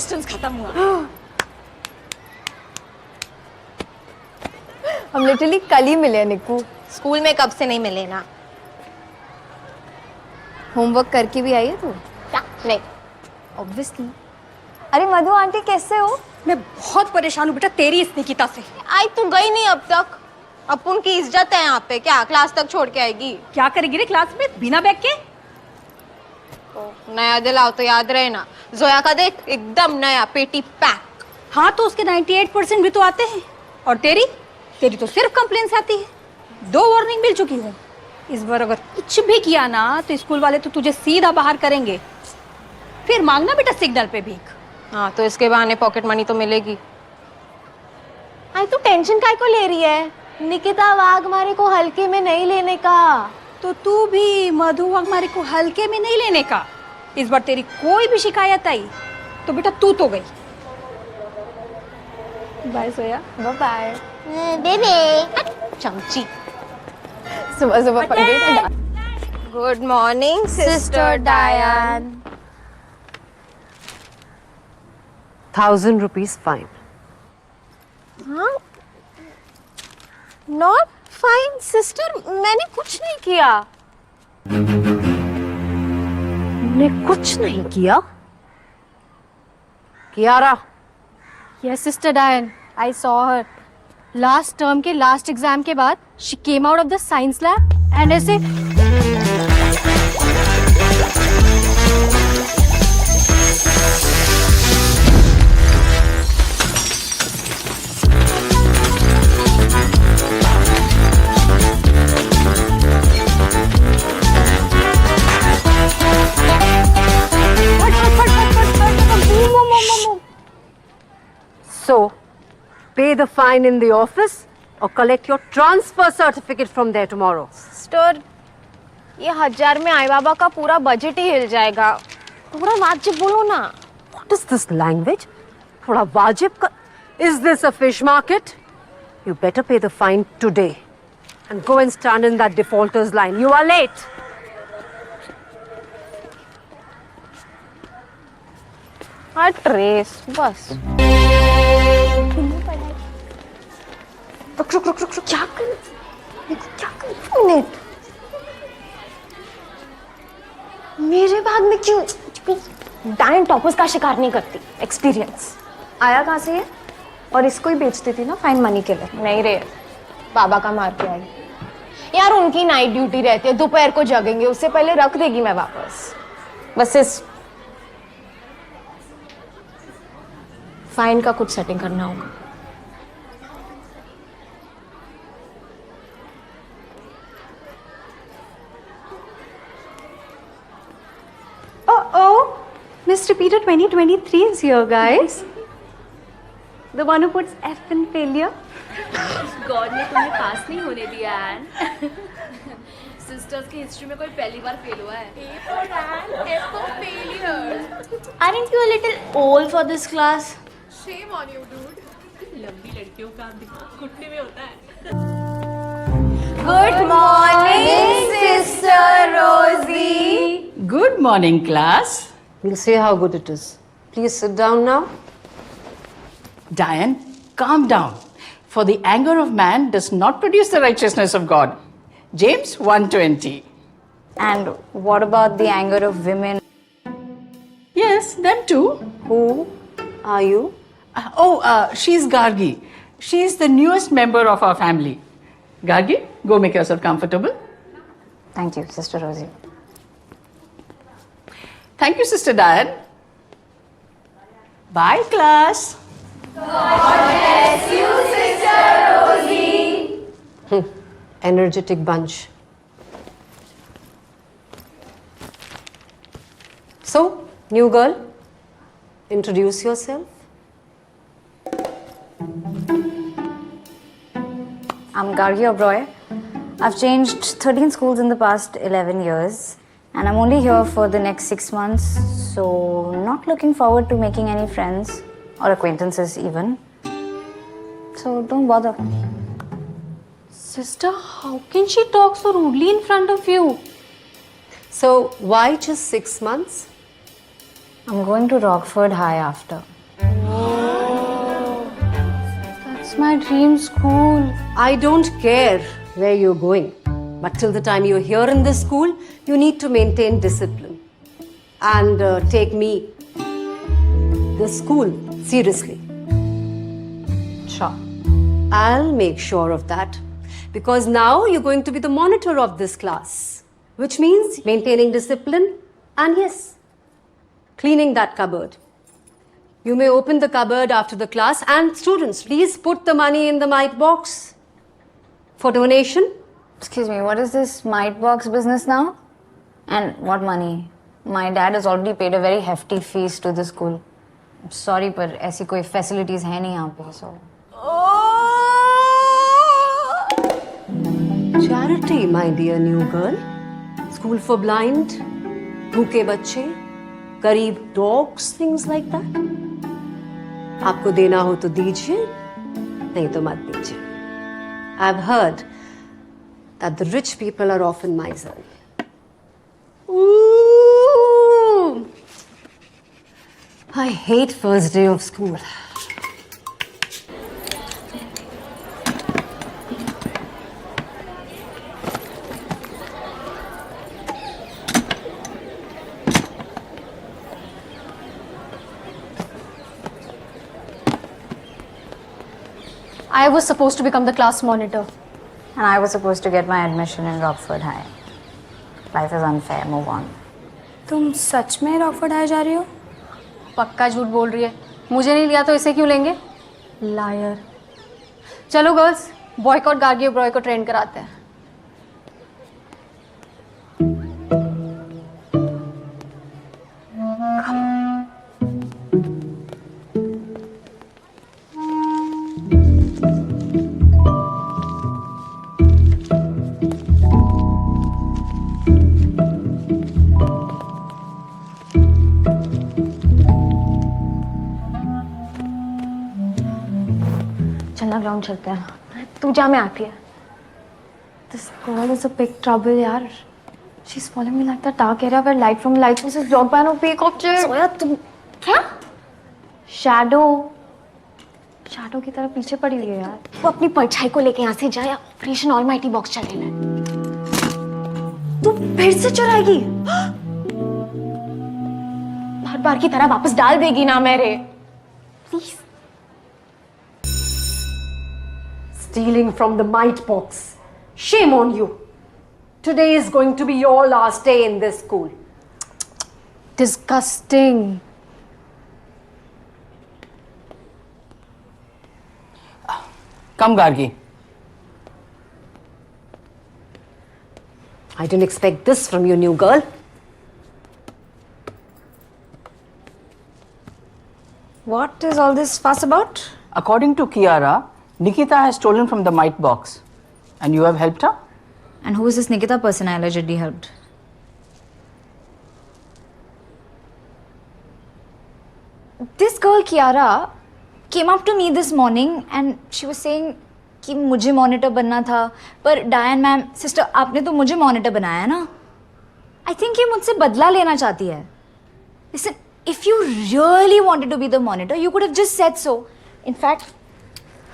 Distance खत्म हुआ। हम लिटरली कल ही मिले निक्कू। स्कूल में कब से नहीं मिले ना। होमवर्क करके भी आई है तू? क्या? नहीं। ऑब्वियसली। अरे मधु आंटी कैसे हो? मैं बहुत परेशान हूँ बेटा तेरी इस निकिता से। आई तू गई नहीं अब तक। अपुन की इज्जत है यहाँ पे, क्या क्लास तक छोड़ के आएगी? क्या करेगी रे क्लास में बिना बैग के? नया दिलाओ तो याद रहे ना। जोया का देख एकदम नया पेटी पैक। हाँ तो उसके 98% भी तो आते हैं। और तेरी तो सिर्फ कंप्लेंट्स आती है। 2 वार्निंग मिल चुकी है। इस बार अगर कुछ भी किया ना तो स्कूल वाले तो तुझे सीधा बाहर करेंगे। फिर मांगना बेटा सिग्नल पे भीख। हाँ तो इसके बहाने पॉकेट मनी तो मिलेगी। आई तू टेंशन काय को ले रही है? निकिता वाघमारे को हल्के में नहीं लेने का। तो तू भी मधु वाघमारे को हल्के में नहीं लेने का। इस बार तेरी कोई भी शिकायत आई तो बेटा तू तो गई। बाय सोया। Bye bye. बेबे चमची। सुबह सुबह पढ़ गई। गुड मॉर्निंग सिस्टर डायन। 1,000 rupees fine. हाँ नॉट फाइन सिस्टर, मैंने कुछ नहीं किया। ने कुछ नहीं किया? Kiara, Yes, Sister Diane. I saw her. Last term के last exam के बाद she came out of the science lab and ऐसे so pay the fine in the office or collect your transfer certificate from there tomorrow. Sister ये 1000 में आई बाबा का पूरा budget ही हिल जाएगा। थोड़ा वाजिब बोलो ना। What is this language? थोड़ा वाजिब का? Is this a fish market? You better pay the fine today and go and stand in that defaulters line. You are late. हाँ ट्रेस बस। रुक रुक रुक रुक रुक। क्या कर? क्या कर? मिनट। मेरे बैग में क्यों? डायन टॉपर्स का शिकार नहीं करती। एक्सपीरियंस। आया कहाँ से ये? और इसको ही बेचती थी ना फाइन मनी के लिए। नहीं रे, बाबा का मार के आई। यार उनकी नाइट ड्यूटी रहती है, दोपहर को जगेंगे, उससे पहले रख देगी मैं वापस। बस इस फाइन का कुछ सेटिंग करना होगा। Oh, Miss Repeater 2023 is here, guys. The one who puts F in failure. God ने तुम्हें पास नहीं होने दिया एन। सिस्टर्स की हिस्ट्री में कोई पहली बार फेल हुआ है। Aren't you a little old for this class? Shame on you, dude. लंबी लड़कियों का दिमाग घुटने में होता है। गुड मॉर्निंग सिस्टर रोजी। Good morning, class. We'll see how good it is. Please sit down now. Diane, calm down. For the anger of man does not produce the righteousness of God. James 1:20. And what about the anger of women? Yes, them too. Who are you? She's Gargi. She's the newest member of our family. Gargi, go make yourself comfortable. Thank you, Sister Rosie. Thank you, Sister Diane. Bye, class. Energetic bunch. So, new girl, introduce yourself. I'm Gargi Oberoi. I've changed 13 schools in the past 11 years, and I'm only here for the next 6 months, so not looking forward to making any friends or acquaintances even. So don't bother. Sister, how can she talk so rudely in front of you? So, why just 6 months? I'm going to Rockford High after. That's my dream school. I don't care where you're going, but till the time you're here in this school, you need to maintain discipline and take me, the school, seriously. Sure. I'll make sure of that, because now you're going to be the monitor of this class, which means maintaining discipline and, yes, cleaning that cupboard. You may open the cupboard after the class, and students, please put the money in the mite box for donation. Excuse me, what is this mite box business now? And what money? My dad has already paid a very hefty fees to the school. I'm sorry, पर ऐसी कोई facilities है नहीं यहाँ पे, so. Charity, my dear new girl. School for blind, भूखे बच्चे, गरीब dogs, things like that. आपको देना हो तो दीजिए, नहीं तो मत दीजिए. I've heard that the rich people are often miserly. Ooh! I hate first day of school. I was supposed to become the class monitor. And I was supposed to get my admission in Rockford High. Life is unfair, move on. तुम सच में Rockford high जा रही हो? पक्का झूठ बोल रही है. मुझे नहीं लिया तो इसे क्यों लेंगे? लायर. चलो गर्ल्स, बॉयकॉट गार्गी और ब्रॉय को ट्रेन कराते हैं. चलना ग्राउंड चलते हैं. तू जा, मैं आती है. This girl is a big trouble, यार. She's following me like that dark area where light from light source is blocked by no peak object. सोया तुम क्या? Shadow की तरह पीछे पड़ी हुई है यार. वो अपनी परछाई को लेके यहाँ से जा या ऑपरेशन ऑलमाइटी बॉक्स चले ले. तू फिर से चुराएगी? हर बार की तरह वापस डाल देगी ना मेरे. Please. Stealing from the mite box. Shame on you. Today is going to be your last day in this school. Disgusting. Come, Gargi. I didn't expect this from you, new girl. What is all this fuss about? According to Kiara, Nikita has stolen from the mite box. And you have helped her? And who is this Nikita person I allegedly helped? This girl Kiara came up to me this morning and she was saying कि मुझे monitor बनना था, पर डायन ma'am, sister आपने तो मुझे monitor बनाया ना. I think ये मुझसे बदला लेना चाहती है. Listen, if you really wanted to be the monitor, you could have just said so. In fact,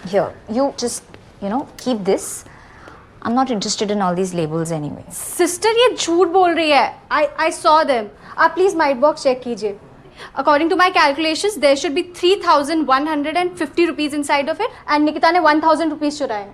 here, you just, keep this. I'm not interested in all these labels anyway. Sister ये झूठ बोल रही है. I saw them. आप please might box check कीजिए. According to my calculations, there should be 3,150 rupees inside of it, and Nikita ने 1,000 rupees चुराए.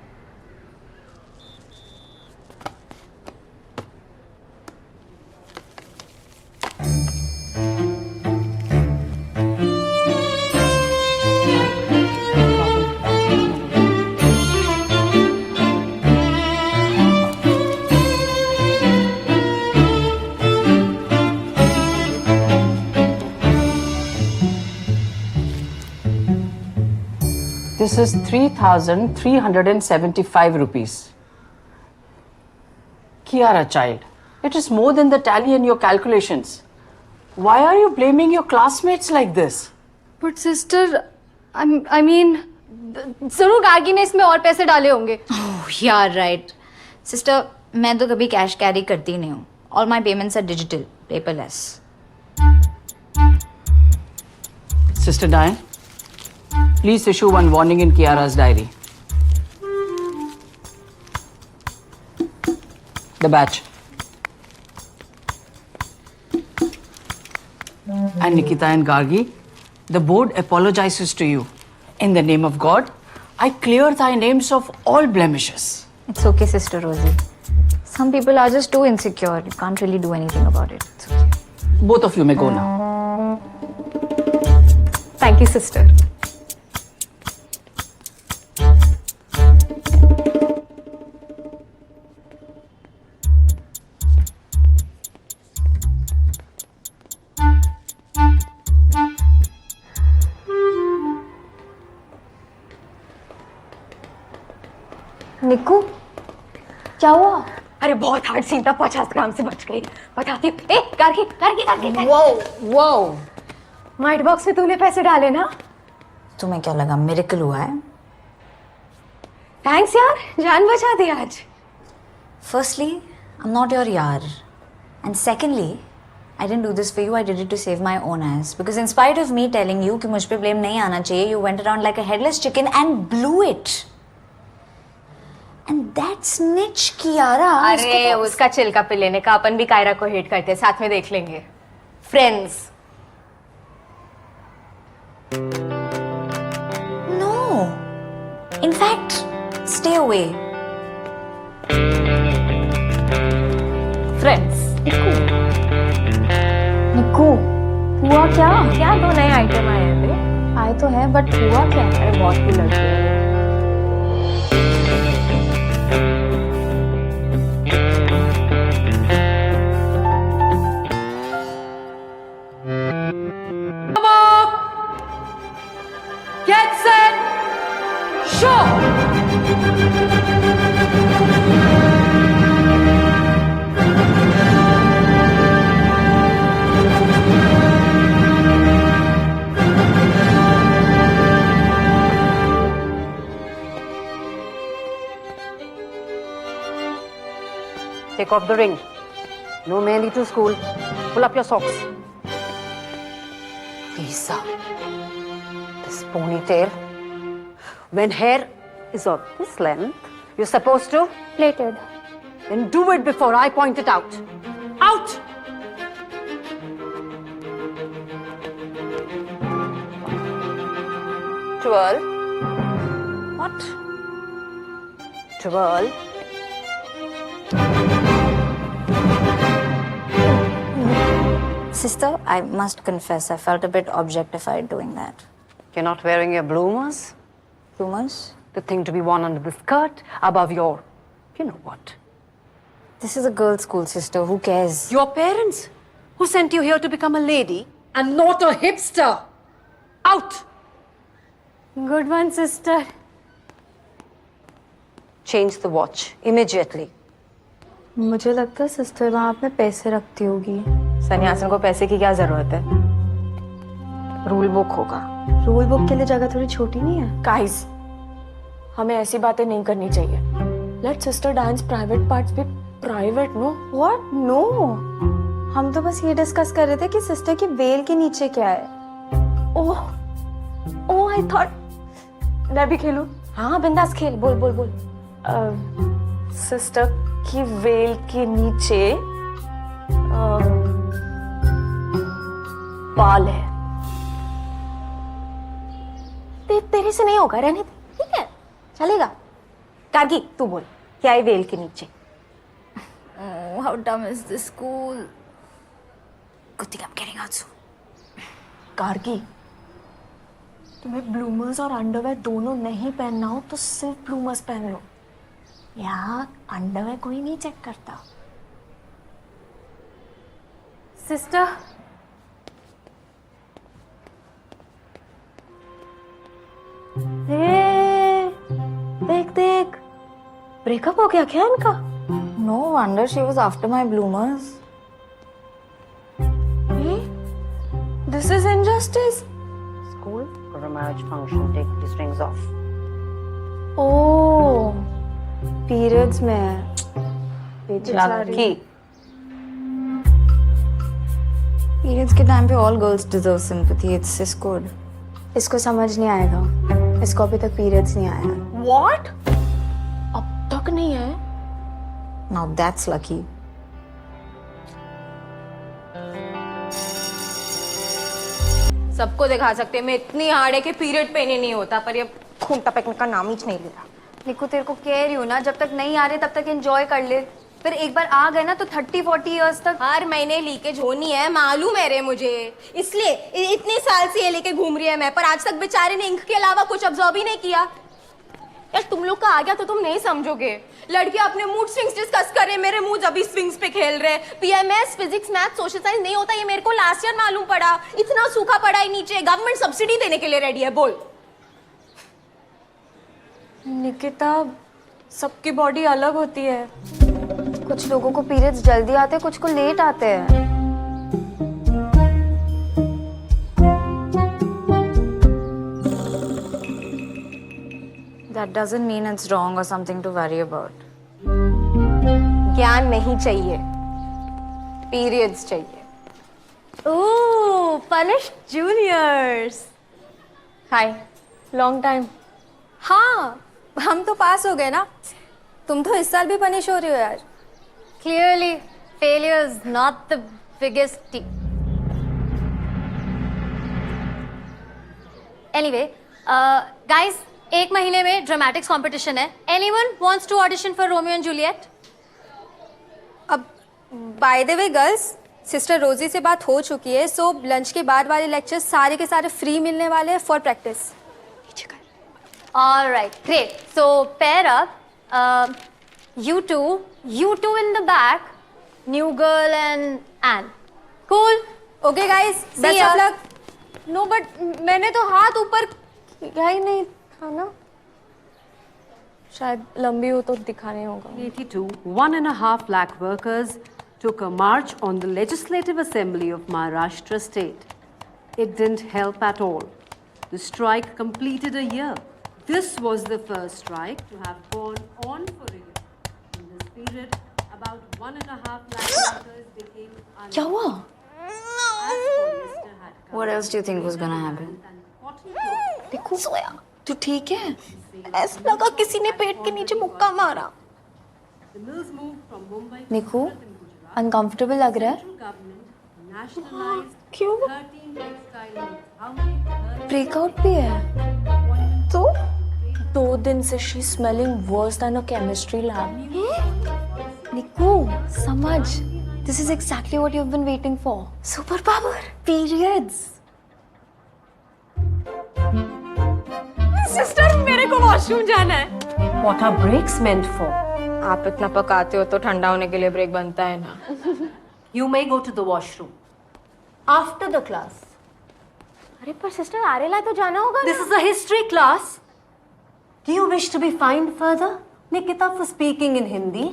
This is 3,375 rupees. Kiara, child, it is more than the tally in your calculations. Why are you blaming your classmates like this? But sister, I mean, जरूर गार्गी ने इसमें और पैसे डाले होंगे. Oh, yeah, right. Sister, मैं तो कभी कैश कैरी करती नहीं हूँ. All my payments are digital, paperless. Sister Diane, please issue one warning in Kiara's diary. The batch. And Nikita and Gargi, the board apologizes to you. In the name of God, I clear thy names of all blemishes. It's okay, Sister Rosie. Some people are just too insecure. You can't really do anything about it. It's okay. Both of you may go now. Thank you, sister. निक्कू क्या हुआ? अरे बहुत hard scene था, 50 ग्राम से बच गई। बताती हूँ। ए, करके करके करके। वो माइट बॉक्स में तूने पैसे डाले ना? तुम्हें क्या लगा मिरेकल हुआ है? थैंक्स यार, जान बचा दी आज। Firstly, I'm not your yaar. And secondly, I didn't do this for you, I did it to save my own ass. Because in spite of me telling you कि मुझ पे blame नहीं आना चाहिए, you went around like a headless chicken and blew it. And that snitch Kiara. अरे उसका चिल्का पे लेने का, अपन भी कायरा को हेट करते हैं, साथ में देख लेंगे। Friends. No. In fact, stay away. Friends. निक्कू, हुआ क्या? क्या 2 नए आइटम आए हैं बे? आए तो है, बट हुआ क्या? अरे बहुत ही लड़की है। Get set, show! Take off the ring. No Mehndi to school. Pull up your socks. Lisa, this ponytail. When hair is of this length, you're supposed to Plated. then do it before I point it out. Out! Twirl. What? Twirl. Sister, I must confess, I felt a bit objectified doing that. You're not wearing your bloomers? Rumors? The thing to be worn under the skirt, above your... You know what? This is a girls' school, sister. Who cares? Your parents, who sent you here to become a lady and not a hipster. Out! Good one, sister. Change the watch immediately. मुझे लगता है sister वहाँ पे पैसे रखती होगी। सन्यासिन को पैसे की क्या जरूरत है? रूल बुक होगा। रूल बुक के लिए जगह थोड़ी छोटी नहीं है? गाइस, हमें ऐसी बातें नहीं करनी चाहिए। Let sister dance private parts भी प्राइवेट नो। What? No. हम तो बस ये डिस्कस कर रहे थे कि सिस्टर की वेल के नीचे क्या है। ओह आई थॉट मैं भी खेलूं। हाँ बिंदास खेल, बोल बोल बोल। सिस्टर की वेल के नीचे बाल है। तेरे से नहीं होगा, रहने दे, ठीक है, चलेगा। कारगी तू बोल, क्या है वेल के नीचे? Oh, how dumb is this school? Good thing I'm getting out soon. Kargi, तुम्हें ब्लूमर्स और अंडरवेयर दोनों नहीं पहनना हो तो सिर्फ ब्लूमर्स पहन लो। यहाँ अंडरवेयर कोई नहीं चेक करता। सिस्टर, देख देख, ब्रेकअप हो गया क्या इनका? No wonder she was after my bloomers. This is injustice. School for a marriage function, take these rings off. Oh, periods में है। Lucky. Periods के time पे all girls deserve sympathy. It's code. इसको समझ नहीं आएगा, इसको अभी तक पीरियड्स नहीं आया। What? अब तक नहीं है? Now that's lucky. सबको दिखा सकते हैं मैं इतनी हार्ड है कि पीरियड पेन ही नहीं होता, पर ये खून टपकने का नाम ही नहीं ले रहा। निकू तेरे को कह रही हूँ ना, जब तक नहीं आ रहे तब तक एंजॉय कर ले, फिर एक बार आ गए ना तो 30-40 इयर्स तक हर महीने लीकेज होनी है, मालूम है रे मुझे, इसलिए इतने साल से ये लेके घूम रही है मैं, पर आज तक बेचारे ने इंक के अलावा कुछ ऑब्जर्व ही नहीं किया। यार तुम लोग का आ गया तो तुम नहीं समझोगे। लड़कियां अपने मूड स्विंग्स डिस्कस कर रहे, मेरे मूड अभी स्विंग्स पे खेल रहे। PMS, physics, math, social science नहीं होता, ये मेरे को लास्ट ईयर मालूम पड़ा। इतना सूखा पड़ा है नीचे, गवर्नमेंट सब्सिडी देने के लिए रेडी है। बोल निकिता, सबकी बॉडी अलग होती है। कुछ लोगों को पीरियड्स जल्दी आते हैं, कुछ को लेट आते हैं। That doesn't mean it's wrong or something to worry about. ज्ञान नहीं चाहिए, पीरियड्स चाहिए। ओह, punished juniors. हाय, लॉन्ग टाइम। हाँ, हम तो पास हो गए ना, तुम तो इस साल भी पनिश हो रही हो यार। Clearly, failure is not the biggest deal. Anyway, guys, एक महीने में ड्रामेटिक्स कंपटीशन है। Anyone wants to audition for Romeo and Juliet? अब by the way girls, sister रोजी से बात हो चुकी है, सो लंच के बाद वाले लेक्चर्स सारे के सारे फ्री मिलने वाले हैं for practice. All right, great. So pair up. You two in the back. New girl and Anne. Cool. Okay, guys. Best of luck. No but मैंने तो हाथ ऊपर किया ही नहीं था ना, शायद लंबी हो तो दिखा नहीं होगा। 82, 1.5 lakh workers took a march on the Legislative Assembly of Maharashtra state. It didn't help at all. The strike completed a year. This was the first strike to have gone on for a year. In this period, about 1.5 lakh workers became unemployed. क्या हुआ? As polyester had come What else do you think was gonna happen? and cotton cloth देखो सोया, तू ठीक है? ऐसा लगा किसी ने पेट के नीचे मुक्का मारा। The mills moved from Mumbai to Niku, Surat in Gujarat. uncomfortable लग रहा है? Central government nationalized क्यों? 13 textile mills. How many? 13 breakout भी है। तो 2 दिन से she smelling worse than a chemistry lab. Niku, समझ। This is exactly what you've been waiting for. Super power, Periods. Sister मेरे को वॉशरूम जाना है। What are breaks meant for? आप इतना पकाते हो तो ठंडा होने के लिए ब्रेक बनता है ना। You may go to the washroom after the class. अरे पर सिस्टर आरेला तो जाना होगा This is a history class. Do you wish to be fined further, Nikita, for speaking in Hindi?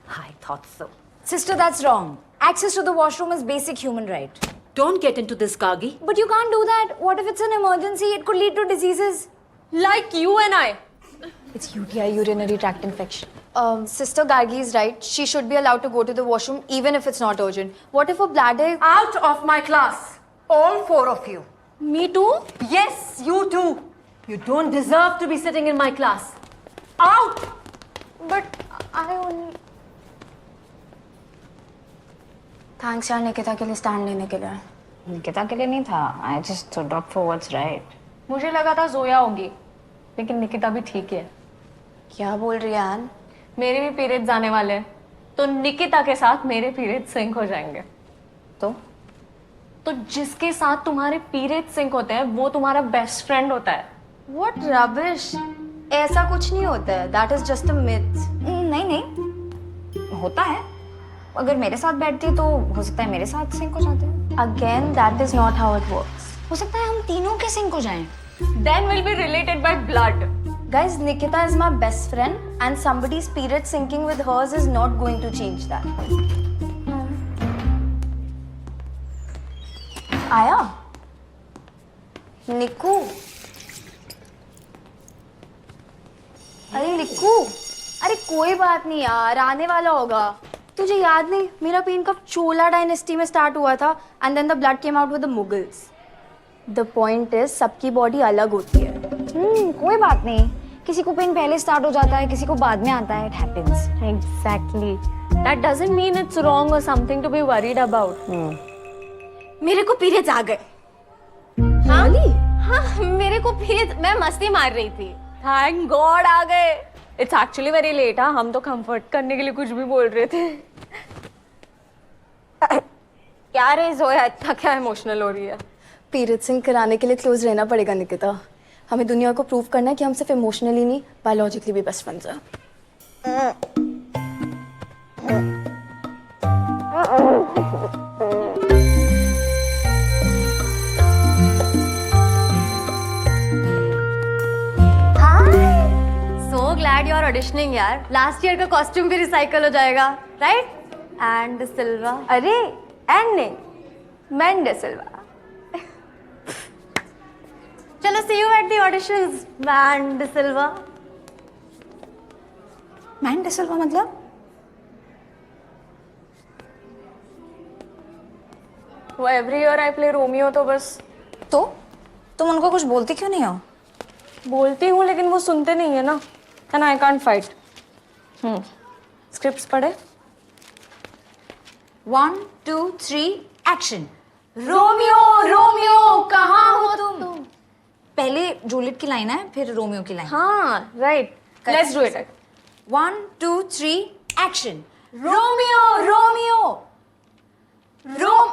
I thought so. Sister, that's wrong. Access to the washroom is basic human right. Don't get into this, Kagi. But you can't do that. What if it's an emergency? It could lead to diseases. like you and I. It's UTI, urinary tract infection. Sister Gargi is right. She should be allowed to go to the washroom even if it's not urgent. What if a bladder... Out of my class, all 4 of you. Me too. Yes, you too. You don't deserve to be sitting in my class. Out! But I only. Thanks यार निकिता के लिए stand लेने के लिए। निकिता के लिए नहीं था, I just stood up for what's right. मुझे लगा था जोया होगी, लेकिन निकिता भी ठीक है। क्या बोल रही है एन? मेरे भी पीरियड्स आने वाले हैं, तो निकिता के साथ मेरे पीरियड्स सिंक हो जाएंगे। तो जिसके साथ तुम्हारे पीरियड्स सिंक होते हैं वो तुम्हारा बेस्ट फ्रेंड होता है। What rubbish. ऐसा कुछ नहीं होता है. That is just a myth. नहीं नहीं, होता है। अगर मेरे साथ बैठती है तो हो सकता है मेरे साथ सिंक हो जाते हैं। Again, that is not how it works. हो सकता है हम तीनों के सिंक हो जाएं। Then we'll be related by blood. Guys, Nikita is my best friend and somebody's period syncing with hers is not going to change that. आया? निकू? अरे निकू, अरे कोई बात नहीं यार, आने वाला होगा। तुझे याद नहीं, मेरा पेन कब चोला डायनेस्टी में स्टार्ट हुआ था and then the blood came out with the Mughals. The point is सबकी बॉडी अलग होती है. कोई बात नहीं, किसी को पेन पहले स्टार्ट हो जाता है, किसी को बाद में आता है. It happens. Exactly. That doesn't mean it's wrong or something to be worried about. मेरे को पीरियड्स आ गए. हाँ? हाँ, मेरे को पीरियड्स, मैं मस्ती मार रही थी. Thank God आ गए. It's actually very late. हाँ, हम तो कंफर्ट करने के लिए कुछ भी बोल रहे थे. क्या रे जोया, इतना क्या इमोशनल हो रही है? पीरियड सिंक कराने के लिए क्लोज रहना पड़ेगा निकिता. हमें दुनिया को प्रूव करना है कि हम सिर्फ इमोशनली नहीं बायोलॉजिकली भी बेस्ट फ्रेंड्स हैं. So glad you're auditioning यार. लास्ट ईयर का कॉस्ट्यूम भी रिसाइकल हो जाएगा, राइट? एंड सिल्वा. अरे एंड नहीं, मैंड सिल्वा. चलो see you at the auditions, ma'am Silva. Man D'Silva मतलब? वो every year I play Romeo, तो बस तो तुम उनको कुछ बोलती क्यों नहीं हो? बोलती हूँ लेकिन वो सुनते नहीं है ना. And I can't fight. Scripts पढ़े? 1 2 3 एक्शन. रोमियो रोमियो कहाँ हो तुम? पहले जूलियट की लाइन है, फिर रोमियो की लाइन. हाँ right. Let's do it. 1 2 3 action. Romeo Romeo Rome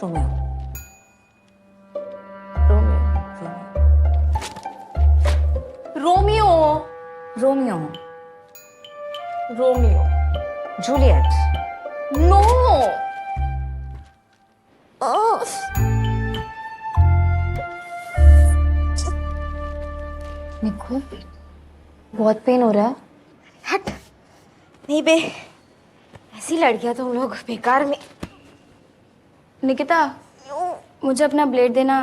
Romeo. Romeo Romeo. Romeo. Juliet. No. निको बहुत पेन हो रहा है. हट. नहीं बे, ऐसी लड़कियां तुम लोग बेकार में. निकिता मुझे अपना ब्लेड देना,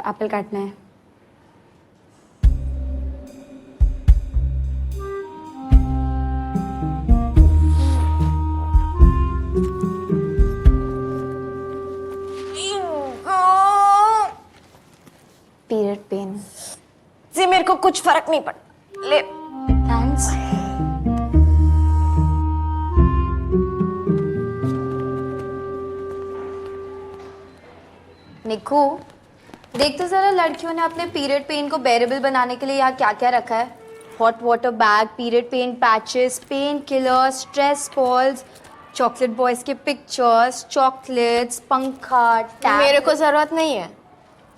एप्पल काटना है. पीरियड पेन से मेरे को कुछ फर्क नहीं पड़ता. ले. थैंक्स. निकू देख तो जरा, लड़कियों ने अपने पीरियड पेन को बेरेबल बनाने के लिए यहाँ क्या क्या रखा है. Hot water bag, period pain patches, pain killer, stress balls, chocolate boys के पिक्चर्स, चॉकलेट्स, पंखा, टैब. मेरे को जरूरत नहीं है.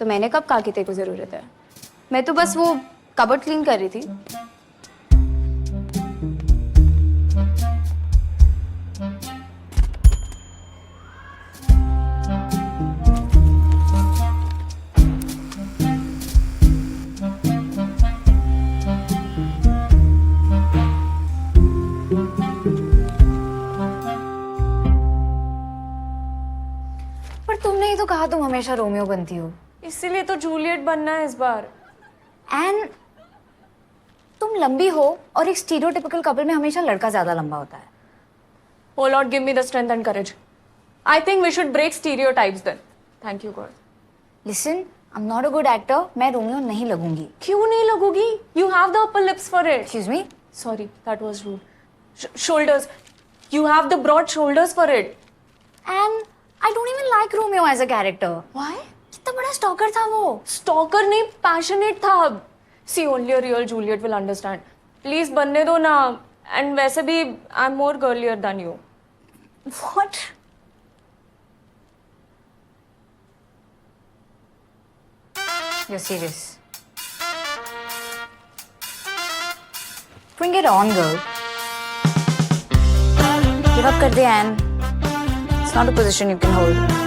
तो मैंने कब कहा कि तेरे को जरूरत है? मैं तो बस वो कबर्ड क्लीन कर रही थी. पर तुमने ही तो कहा तुम हमेशा रोमियो बनती हो. इसीलिए तो जूलियट बनना है इस बार. एंड तुम लंबी हो और एक स्टीरियोटिपिकल कपल में हमेशा लड़का ज्यादा लंबा होता है. Oh Lord, give me the strength and courage. I think we should break stereotypes then. Thank you God. Listen, I am not a good actor. मैं रोमियो नहीं लगूंगी. क्यों नहीं लगोगी? You have the upper lips for it. Excuse me. Sorry, that was rude. Shoulders. You have the broad shoulders for it. And I don't even like Romeo as a character. Why? कितना बड़ा stalker था वो. Stalker नहीं, passionate था. See, only a real Juliet will understand. Please बनने दो ना. And वैसे भी I'm more girlier than you. What? You're serious? Bring it on, girl. Give up कर दे, Anne. It's not a position you can hold.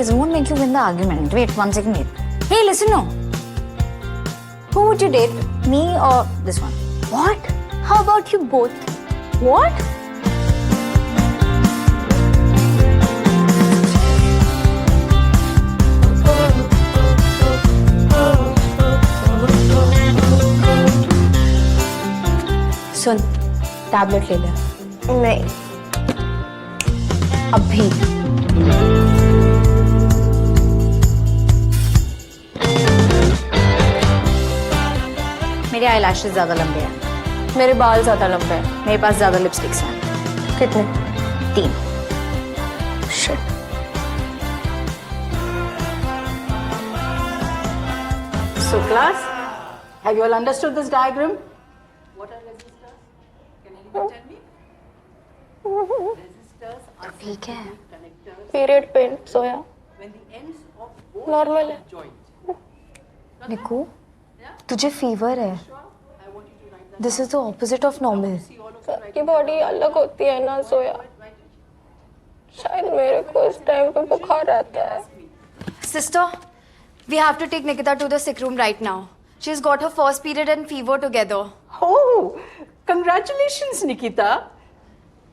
Anyways, it won't make you win the argument. Wait, 1 second, wait. Hey, listen, no. Who would you date? Me or this one? What? How about you both? What? Soon, tablet ले ले। नहीं। अभी। मेरे eyelashes ज़्यादा लंबे हैं। मेरे बाल ज्यादा लंबे हैं। मेरे पास ज़्यादा लिपस्टिक्स हैं। कितने? 3। Shit. So class, have you all understood this diagram? What are resistors? Can anyone tell me? Resistors are ठीक है। connectors Period pain soya. when the ends of both Normal है। joint. निकू, तुझे फीवर है। This is the opposite of normal. सबकी body अलग होती है ना सोया। शायद मेरे को इस टाइम पे बुखार आता है। Sister, we have to take Nikita to the sick room right now. She's got her first period and fever together. Oh, congratulations, Nikita.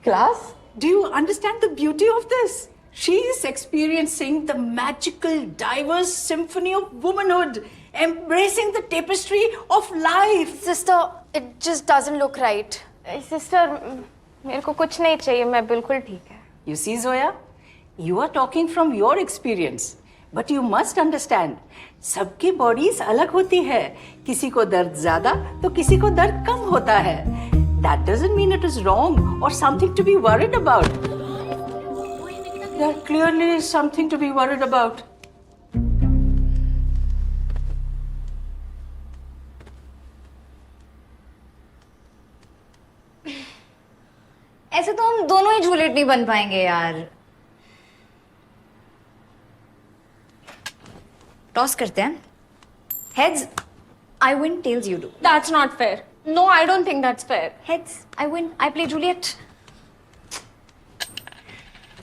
Class, do you understand the beauty of this? She is experiencing the magical, diverse symphony of womanhood, embracing the tapestry of life. Sister, it just doesn't look right. Sister, मेरे को कुछ नहीं चाहिए, मैं बिल्कुल ठीक है। You see, Zoya, you are talking from your experience, but you must understand, सबकी bodies अलग होती है। किसी को दर्द ज्यादा तो किसी को दर्द कम होता है। That doesn't mean it is wrong or something to be worried about. There clearly is something to be worried about. ऐसे तो हम दोनों ही जूलियट नहीं बन पाएंगे यार। टॉस करते हैं। Heads, I win. Tails, you do. That's not fair. No, I don't think that's fair. Heads, I win. I play Juliet.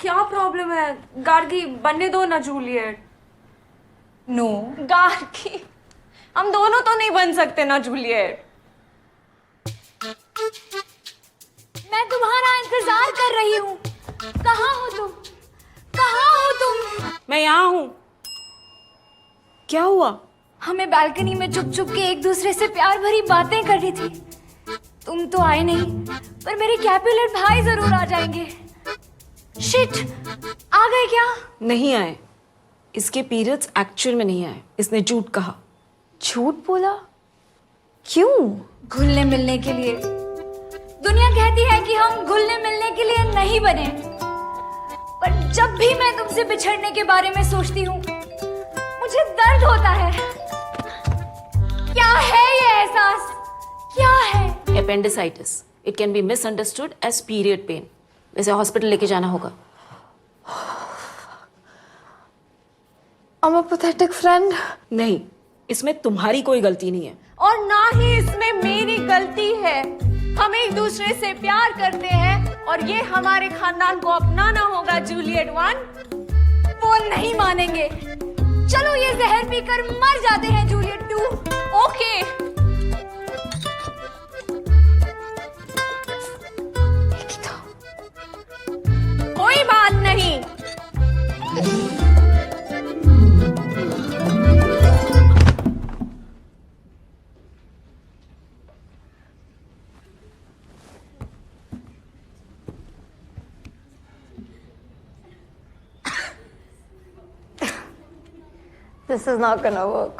क्या प्रॉब्लम है? गार्गी बनने दो ना जूलियट। No. गार्गी, हम दोनों तो नहीं बन सकते ना जूलियट। मैं तुम्हारा इंतजार कर रही हूँ। कहाँ हो तुम? कहाँ हो तुम? मैं यहाँ हूँ। क्या हुआ? हमें बालकनी में चुप चुप के एक दूसरे से प्यार भरी बातें करनी थी। तुम तो आए नहीं, पर मेरे कैपुलेट भाई जरूर आ जाएंगे। शिट, आ गए क्या? नहीं आए। इसके पीरियड्स एक्चुअल में नहीं आए। इसने झूठ कहा। झूठ बोला? क्यों? घुलने मिलने के लिए। दुनिया कहती है कि हम घुलने मिलने के लिए नहीं बने, पर जब भी मैं तुमसे बिछड़ने के बारे में सोचती हूँ, मुझे दर्द होता है। क्या है ये एहसास? क्या है? Appendicitis. It can be misunderstood as period pain. वैसे हॉस्पिटल लेके जाना होगा। I'm a pathetic friend. नहीं, इसमें तुम्हारी कोई गलती नहीं है। और ना ही इसमें मेरी गलती है। हम एक दूसरे से प्यार करते हैं और ये हमारे खानदान को अपनाना होगा जूलियट 1। वो नहीं मानेंगे। चलो ये जहर पीकर मर जाते हैं जूलियट 2। ओके। कोई बात नहीं। This is not gonna work.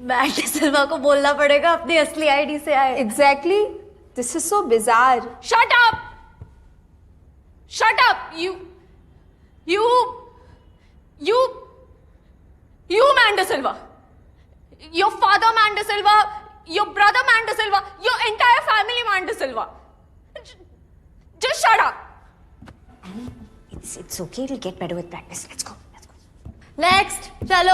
Matt Silva को बोलना पड़ेगा अपनी असली आईडी से आए। Exactly. This is so bizarre. Shut up. Shut up. You Manda Silva. Your father Manda Silva. Your brother Manda Silva. Your entire family Manda Silva. Just shut up. It's okay. It'll get better with practice. Let's go. Next, चलो।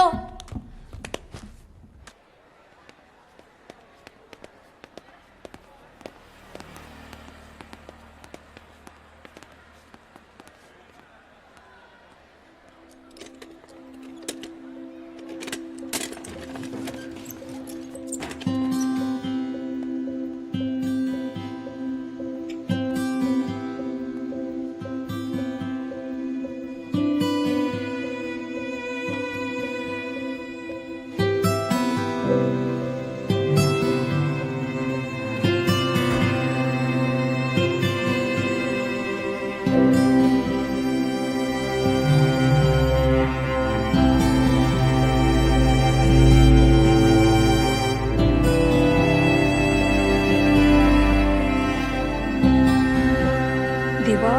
देवा,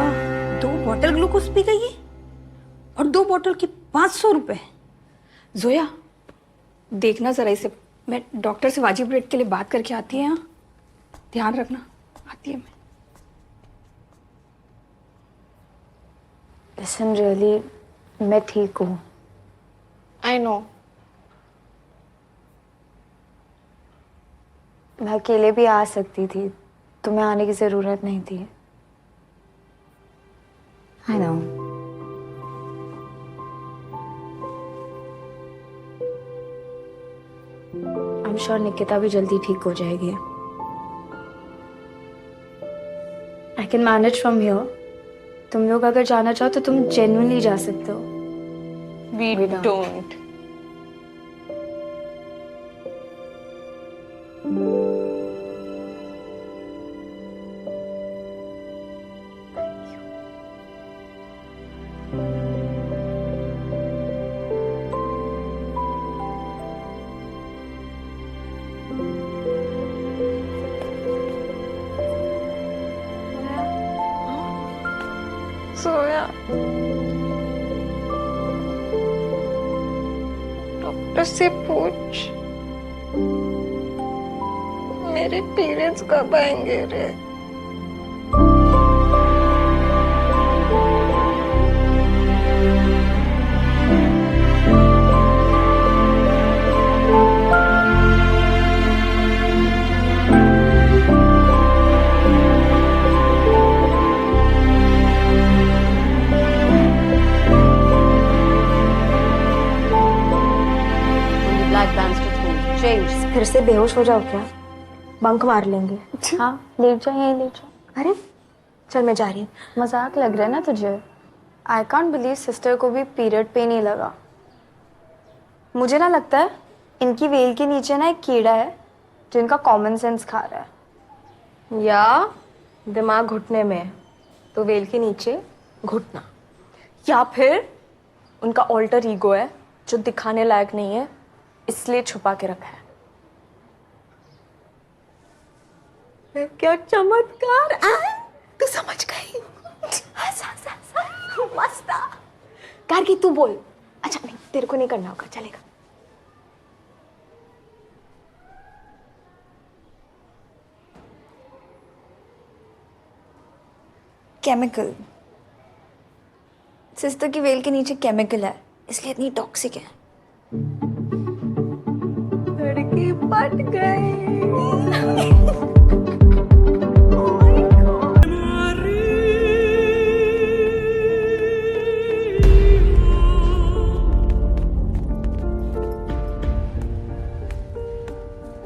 2 bottle glucose P गई है और 2 bottle के 500 रुपए। जोया देखना जरा इसे, मैं डॉक्टर से वाजिब रेट के लिए बात करके आती है। हाँ ध्यान रखना, आती है मैं। लिसन रियली, मैं ठीक हूँ। I know. मैं अकेले भी आ सकती थी, तुम्हें आने की जरूरत नहीं थी। I know. I'm sure Nikita भी जल्दी ठीक हो जाएगी। I can manage from here. तुम लोग अगर जाना चाहो तो तुम genuinely जा सकते हो। We don't. सोया, डॉक्टर से पूछ मेरे पीरियड्स कब आएंगे रे। फिर से बेहोश हो जाओ क्या? बंक मार लेंगे। हाँ लेट जाओ, यहीं लेट जाओ। अरे चल मैं जा रही हूँ। मजाक लग रहा है ना तुझे? आई कांट बिलीव सिस्टर को भी पीरियड पेन ही लगा। मुझे ना लगता है इनकी वेल के नीचे ना एक कीड़ा है जो इनका कॉमन सेंस खा रहा है। या दिमाग घुटने में है तो वेल के नीचे घुटना, या फिर उनका ऑल्टर ईगो है जो दिखाने लायक नहीं है इसलिए छुपा के रखा है। क्या चमत्कार! तू समझ गई? मस्त। कारकी तू बोल। अच्छा नहीं, तेरे को नहीं करना होगा, चलेगा। केमिकल, सिस्टर की वेल के नीचे केमिकल है, इसलिए इतनी टॉक्सिक है। लड़की पट गई।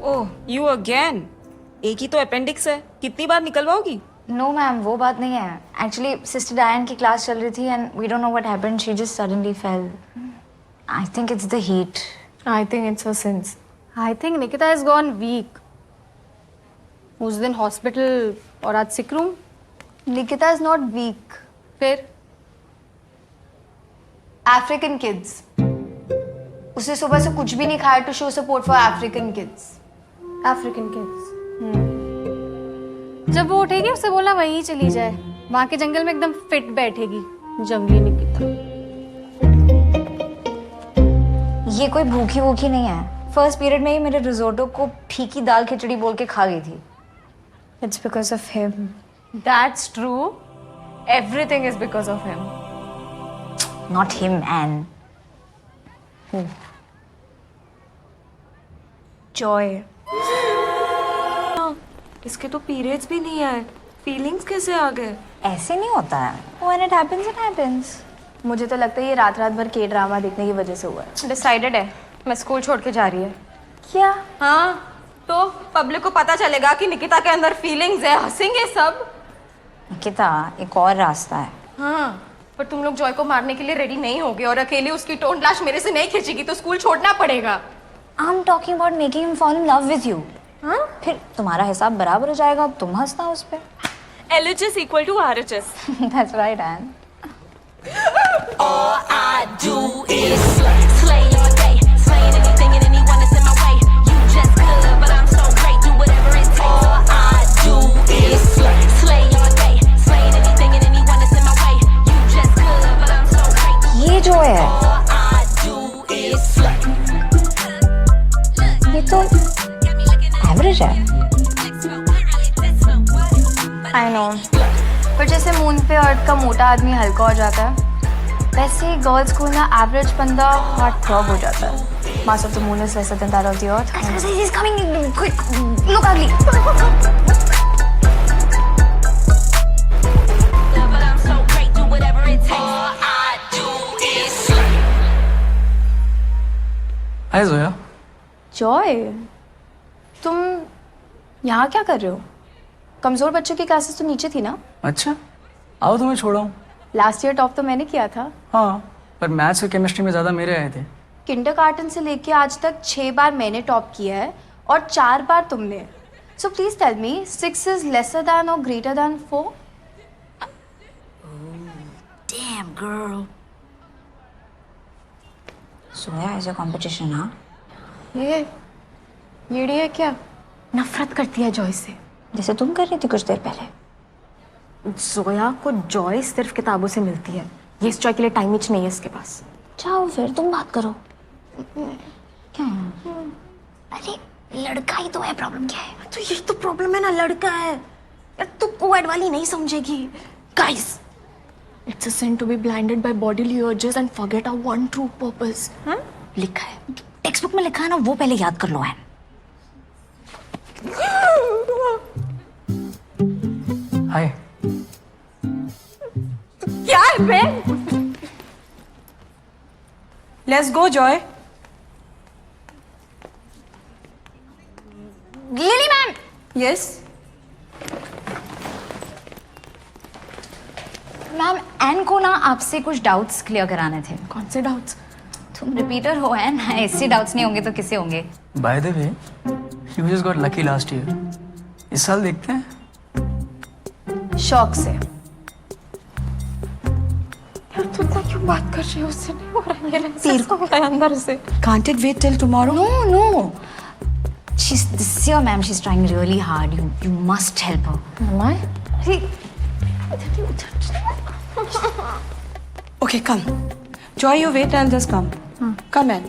Oh you again. एक ही तो अपेंडिक्स है, कितनी बार निकलवाओगी? नो मैम, वो बात नहीं है। एक्चुअली सिस्टर डायन की क्लास चल रही थी and we don't know what happened, she just suddenly fell. I think it's the heat. I think it's her sins. I think Nikita has gone weak. उस दिन हॉस्पिटल और आज sick room. Nikita is not weak. फिर African kids. उसने सुबह से कुछ भी नहीं खाया to show support for African kids. African kids. जब वो उठेगी उससे बोला वहीं चली जाए, वहां के जंगल में एकदम फिट बैठेगी जंगली निकिता। ये कोई भूखी वूखी नहीं है, फर्स्ट पीरियड में ही मेरे रिजोटो को फीकी दाल खिचड़ी बोल के खा गई थी। It's because of him. That's true. Everything is because of him. Not him, Anne. Joy. इसके तो पीरियड्स भी नहीं आए, फीलिंग्स कैसे आ गए? ऐसे नहीं होता है, when it happens it happens. मुझे तो लगता है ये रात रात भर के ड्रामा देखने की वजह से हुआ है। Decided है, मैं स्कूल छोड़ के जा रही है। क्या? हाँ, तो पब्लिक को पता चलेगा कि निकिता के अंदर फीलिंग्स है, हंसेंगे सब। निकिता, एक और रास्ता है। हाँ, पर तुम लोग जॉय को मारने के लिए रेडी नहीं होगे और अकेले उसकी टोन लाश मेरे से नहीं खींचेगी तो स्कूल छोड़ना पड़ेगा। I'm talking about making him fall in love with you. हाँ? फिर तुम्हारा हिसाब बराबर हो जाएगा, तुम हंसना उस पे। LHS equal to RHS. That's right, Anne. All I do is slay all day, slaying anything and anyone that's in my way. You just good, but I'm so great. Do whatever it takes. All I do is slay all day, slaying anything and anyone. No, पर जैसे moon पे अर्थ का मोटा आदमी हल्का हो जाता है, वैसे ही गर्ल्स स्कूल में एवरेज बंदा हार्ट थ्रॉब हो जाता है। Mass of the moon is lesser than that of the earth. He is coming. Quick, look ugly. But I'm so great, do whatever it takes. All I do is slay. Hi Zoya. Joy, तुम यहाँ क्या कर रहे हो? कमजोर बच्चों की classes तो नीचे थी ना? अच्छा, आओ तुम्हें छोड़ाऊँ। लास्ट ईयर टॉप तो मैंने किया था। हाँ, पर मैथ्स और केमिस्ट्री में ज़्यादा मेरे आए थे। किंडरगार्टन से लेके आज तक 6 बार मैंने टॉप किया है और 4 बार तुमने। So please tell me, 6 is lesser than और greater than 4? Damn, girl. Soya is a competition, huh? ये है क्या? नफरत करती है जॉय से, जैसे तुम कर रही थी कुछ देर पहले। जोया को जॉय सिर्फ किताबों से मिलती है। ये इस जॉय के लिए टाइम ही नहीं है इसके पास। जाओ फिर तुम बात करो। क्या? अरे लड़का ही तो है, प्रॉब्लम क्या है? तो यही तो प्रॉब्लम है ना, लड़का है यार। तू कोएड वाली नहीं समझेगी। Guys, it's a sin to be blinded by bodily urges and forget our one true purpose. लिखा है, टेक्स्ट बुक में लिखा है ना, वो पहले याद कर लो। है हाय। क्या है बे? Let's go Joy. Lily ma'am. Yes ma'am, Anne को ना आपसे कुछ डाउट्स क्लियर कराने थे। कौन से डाउट्स? तुम रिपीटर हो एन, ऐसे डाउट्स नहीं होंगे तो किसे होंगे? By the way, you just got lucky last year. इस साल देखते हैं। शौक से। यार तू इतना क्यों बात कर रही है? उससे नहीं हो रहा है, मेरे तीर को है अंदर से। Can't it wait till tomorrow? No. This year, ma'am, she's trying really hard. You must help her. Am I? Okay, come. Joy, you wait, I'll just come. Come in.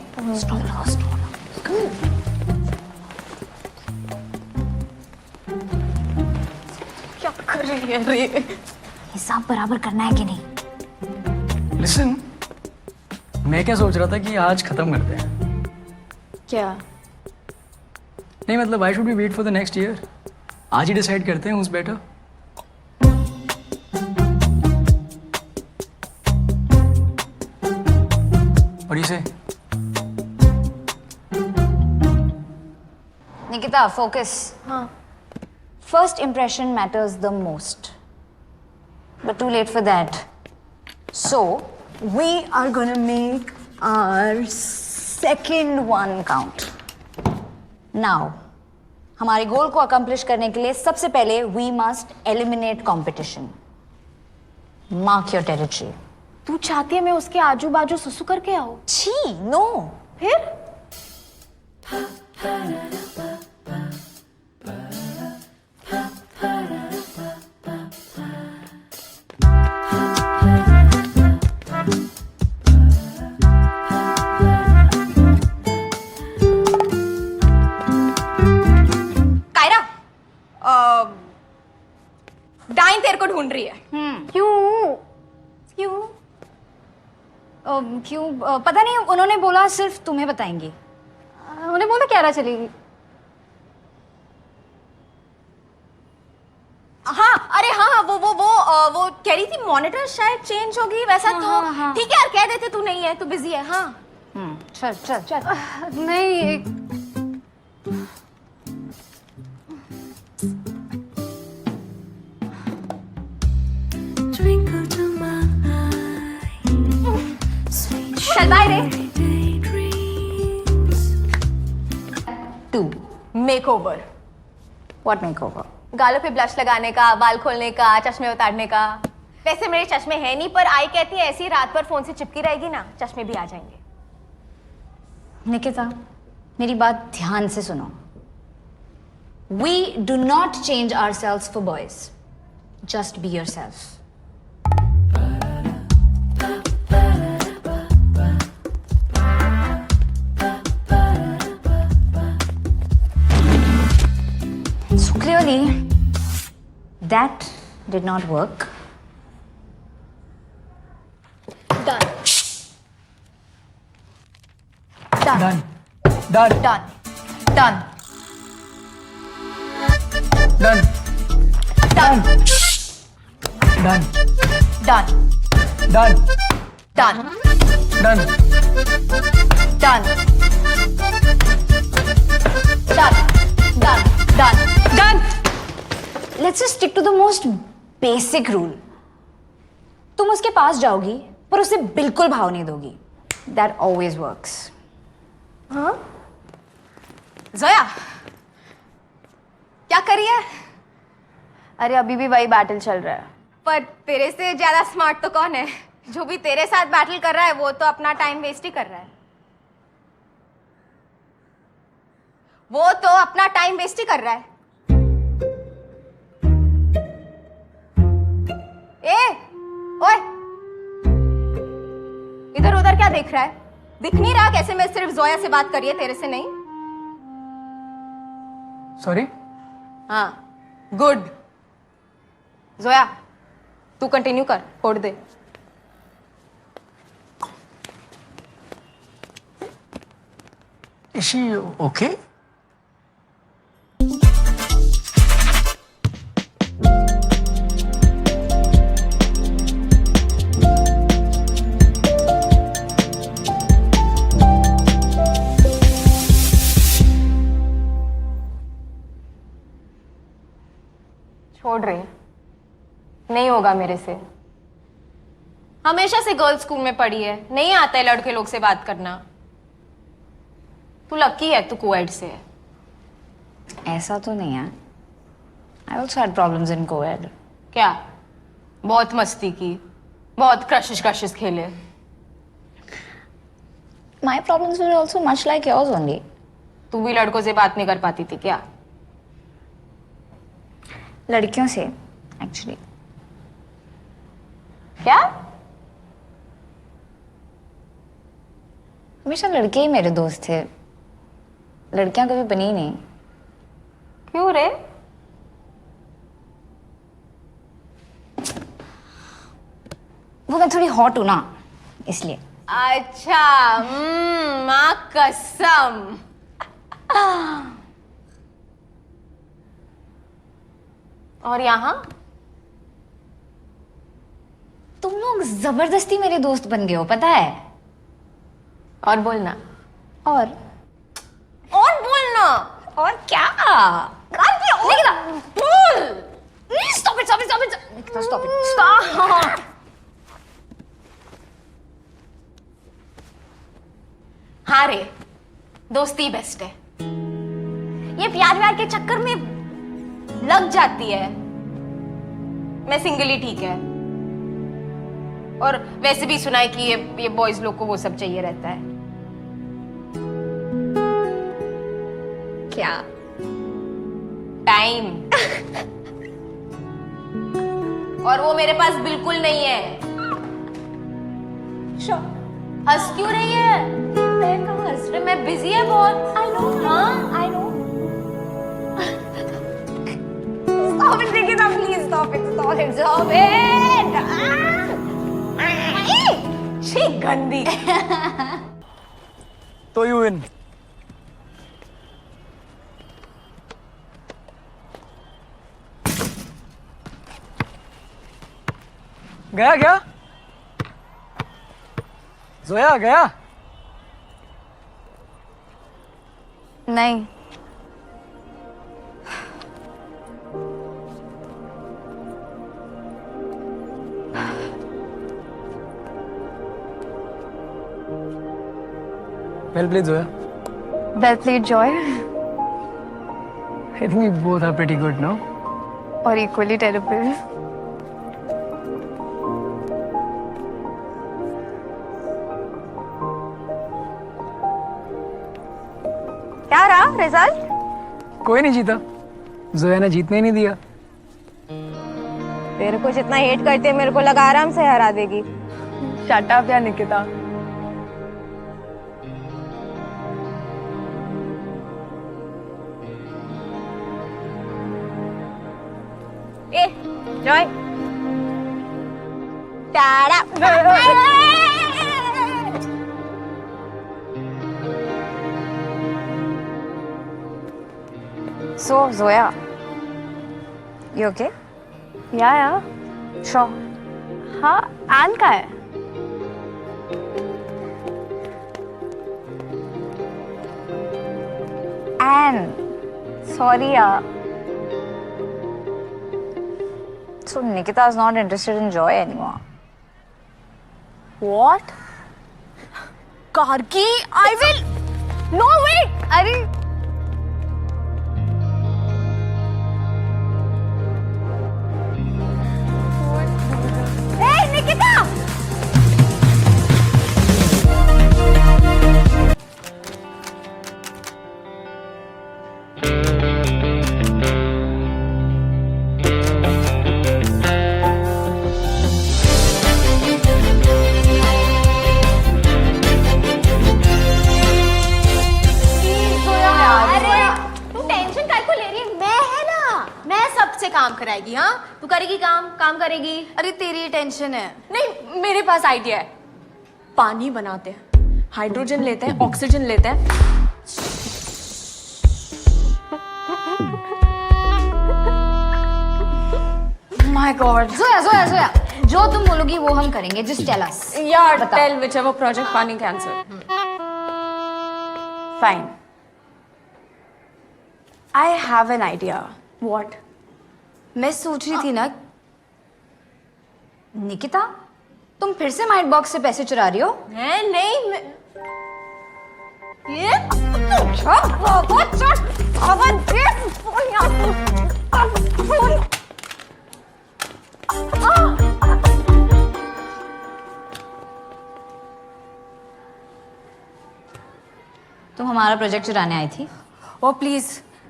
क्या कर रही है रे? हिसाब बराबर करना है कि नहीं? लिसन, मैं क्या सोच रहा था कि आज खत्म करते हैं। क्या? नहीं मतलब, I should be wait for the next year. आज ही डिसाइड करते हैं who's better. What do you say? Nikita, focus. हाँ. First impression matters the most. But too late for that. So, we are gonna make our second one count. Now, हमारे गोल को accomplish करने के लिए सबसे पहले we must eliminate competition. Mark your territory. तू चाहती है मैं उसके आजू बाजू सुसु करके आऊं? छी, no. फिर? कायरा, डाइन तेरे को ढूंढ रही है। क्यों? क्यों? पता नहीं, उन्होंने बोला सिर्फ तुम्हें बताएंगी। उन्हें बोला क्या रहा चलेगी? हाँ, अरे हाँ, वो कह रही थी मॉनिटर शायद चेंज होगी, वैसा तो ठीक है यार, कह देते तू नहीं है, तू बिजी है। हाँ चल। नहीं, चल बाय रे। 2. मेकओवर। What makeover? गालों पे ब्लश लगाने का, बाल खोलने का, चश्मे उतारने का। वैसे मेरे चश्मे हैं नहीं, पर आई कहती है ऐसी रात पर फोन से चिपकी रहेगी ना, चश्मे भी आ जाएंगे। निकिता, मेरी बात ध्यान से सुनो। We do not change ourselves for boys. Just be yourself. So clearly, that did not work. Done. Done. Done. Done. Done. Done. Done. Done. Done. Done. Done. Done. Done. Done. Done. Done. Done. Done. Let's just stick to the most basic rule. तुम उसके पास जाओगी पर उसे बिल्कुल भाव नहीं दोगी. That always works. हाँ? जोया, क्या करी है? अरे अभी भी वही बैटल चल रहा है. पर तेरे से ज्यादा स्मार्ट तो कौन है? जो भी तेरे साथ बैटल कर रहा है वो तो अपना टाइम वेस्ट ही कर रहा है. वो तो अपना टाइम वेस्ट ही कर रहा है. ए, ओए, इधर उधर क्या देख रहा है? दिख नहीं रहा कैसे मैं सिर्फ जोया से बात करी है, तेरे से नहीं? Sorry? हाँ, गुड. जोया, तू कंटिन्यू कर, छोड़ दे. Is she okay? छोड़ रहे, नहीं होगा मेरे से. हमेशा से गर्ल्स स्कूल में पढ़ी है, नहीं आता है लड़के लोग से बात करना. तू लकी है, तू कोएड से है. ऐसा तो नहीं है. I also had problems in co-ed. क्या? बहुत मस्ती की, बहुत क्रशेस खेले. My problems were also much like yours only. तू भी लड़कों से बात नहीं कर पाती थी क्या? लड़कियों से एक्चुअली. क्या? हमेशा लड़के ही मेरे दोस्त थे, लड़कियां कभी बनी नहीं. क्यों रे? वो मैं थोड़ी हॉट हूं ना, इसलिए. अच्छा, माँ कसम. और यहाँ तुम लोग जबरदस्ती मेरे दोस्त बन गए हो, पता है? और बोलना. और बोलना. और क्या? निकिता, बोल. Stop it, stop it, stop it. Nikita, stop it. Stop. हाँ रे, दोस्ती बेस्ट है. ये प्यार के चक्कर में लग जाती है. मैं सिंगल ही ठीक है. और वैसे भी सुना है कि ये बॉयज लोग को वो सब चाहिए रहता है. क्या? टाइम. और वो मेरे पास बिल्कुल नहीं है. हंस क्यों रही है? मैं कहाँ हंस रही? मैं बिजी है बहुत. I know. हाँ, I know. Stop it, Nikita, please stop it, stop it, stop it. छी गंदी. तो you win. गया क्या? जोया गया? नहीं. Well played, Zoya. Well played, Joy. I think we both are pretty good, no? Or equally terrible. क्या रहा result? कोई नहीं जीता. जोया ने जीतने ही नहीं दिया. तेरे को जितना हेट करते मेरे को लगा आराम से हरा देगी. शट अप यार निकिता. ए, Joy tada So, Zoya, you okay? या Sure. हाँ एन का है Anne, sorry, So Nikita is not interested in Joy anymore. What? Karki, I will. No, wait. अरे Hey, Nikita! से काम कराएगी हाँ तू करेगी काम करेगी अरे तेरी टेंशन है नहीं मेरे पास आइडिया है पानी बनाते हैं हाइड्रोजन लेते हैं ऑक्सीजन लेते हैं माय गॉड जोया जो तुम बोलोगी वो हम करेंगे जस्ट टेल अस यार टेल व्हिचएवर प्रोजेक्ट पानी cancer fine I have an idea what मैं सोच रही थी ना निकिता तुम फिर से माइंड बॉक्स से पैसे चुरा रही हो है नहीं ये तुम हमारा प्रोजेक्ट चुराने आई थी ओ प्लीज़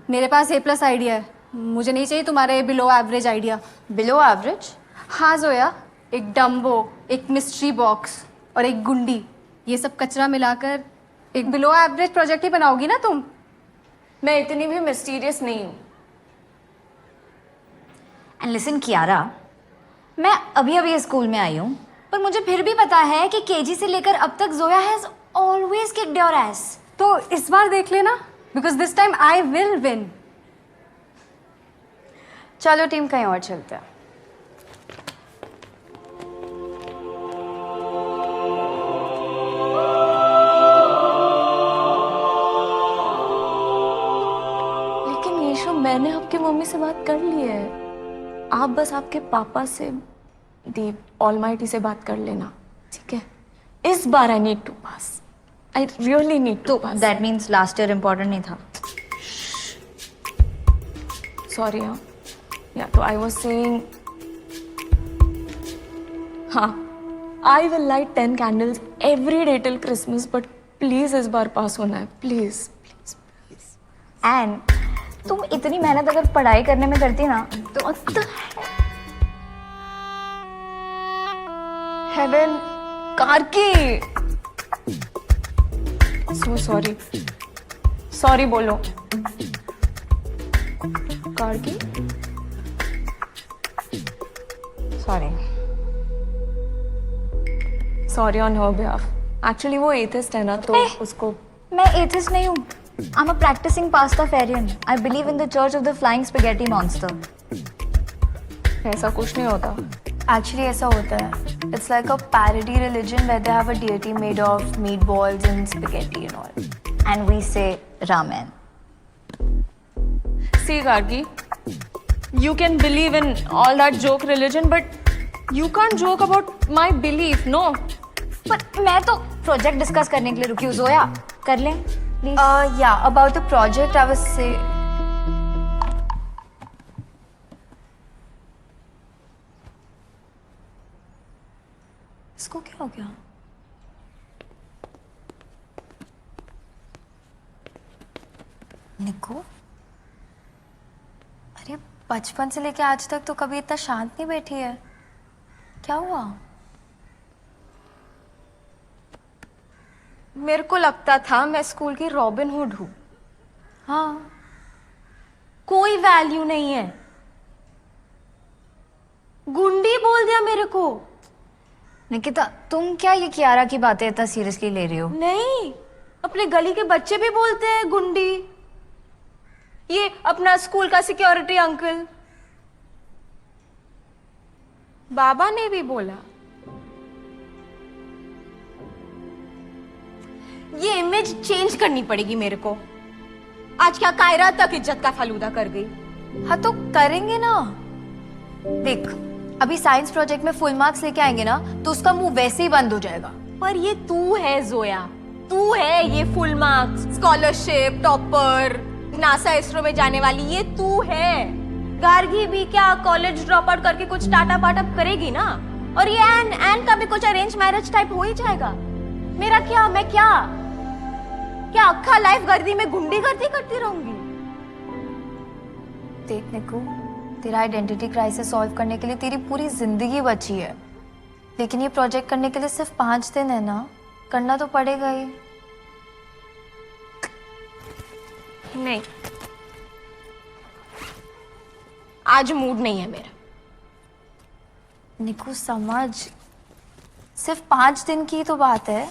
मेरे पास A+ आइडिया है मुझे नहीं चाहिए तुम्हारे below average idea below average हाँ जोया एक डम्बो एक मिस्ट्री बॉक्स और एक गुंडी ये सब कचरा मिलाकर एक बिलो एवरेज प्रोजेक्ट ही बनाओगी ना तुम मैं इतनी भी मिस्टीरियस नहीं हूँ एंड लिसन कियारा मैं अभी स्कूल में आई हूँ पर मुझे फिर भी पता है कि केजी से लेकर अब तक Zoya has always kicked your S तो इस बार देख लेना because this time I will win चलो टीम कहीं और चलते हैं लेकिन यीशु मैंने आपकी मम्मी से बात कर ली है आप बस आपके पापा से दी ऑलमाइटी से बात कर लेना ठीक है इस बार I need to pass I really need to pass that means last year important नहीं था सॉरी हाँ या तो आई वॉज सेइंग हाँ I will light 10 candles every day till Christmas but please इस बार पास होना है प्लीज प्लीज प्लीज एंड तुम इतनी मेहनत अगर पढ़ाई करने में करती ना तो हेवन कार्की सो सॉरी बोलो Karki sorry on her behalf actually वो एथिस्ट है ना तो उसको मैं एथिस्ट नहीं हूँ I am a practising Pastafarian I believe in the Church of the Flying Spaghetti Monster ऐसा कुछ नहीं होता Actually, ऐसा होता है. It's like a parody religion where they have a deity made of meatballs and spaghetti and all. And we say ramen. See, Gargi, you can believe in all that joke religion, but you can't joke about my belief, no? पर मैं तो project discuss करने के लिए रुकी हूँ जोया कर लें please Yeah, about the project, I was say. इसको क्या हो गया? निको? अरे बचपन से लेके आज तक तो कभी इतना शांत नहीं बैठी है. क्या हुआ? मेरे को लगता था मैं स्कूल की रॉबिन हुड हूँ. हाँ. कोई वैल्यू नहीं है. गुंडी बोल दिया मेरे को। निकिता, तुम क्या ये कियारा की बातें इतना सीरियसली ले रही हो? नहीं, अपने गली के बच्चे भी बोलते हैं गुंडी। ये अपना स्कूल का सिक्योरिटी अंकल, बाबा ने भी बोला। ये इमेज चेंज करनी पड़ेगी मेरे को। आज क्या कायरा तक इज्जत का फालूदा कर गई। हाँ तो करेंगे ना। देख, अभी साइंस प्रोजेक्ट में फुल मार्क्स लेके आएंगे ना तो उसका मुंह वैसे ही बंद हो जाएगा। पर ये तू है जोया, तू है ये full marks, scholarship, topper, NASA ISRO में जाने वाली, ये तू है। गार्गी भी क्या कॉलेज ड्रॉप आउट करके कुछ स्टार्टअप वार्टअप करेगी ना। और ये एन का भी कुछ अरेंज मैरिज टाइप हो ही जाएगा। मेरा क्या, मैं क्या अक्खा लाइफ गर्दी में गुंडी गर्दी करती रहूंगी। देखने को तेरा आइडेंटिटी क्राइसिस सॉल्व करने के लिए तेरी पूरी जिंदगी बची है, लेकिन ये प्रोजेक्ट करने के लिए सिर्फ 5 दिन है ना, करना तो पड़ेगा ही। नहीं, आज मूड नहीं है मेरा। निकू समझ, सिर्फ 5 दिन की तो बात है।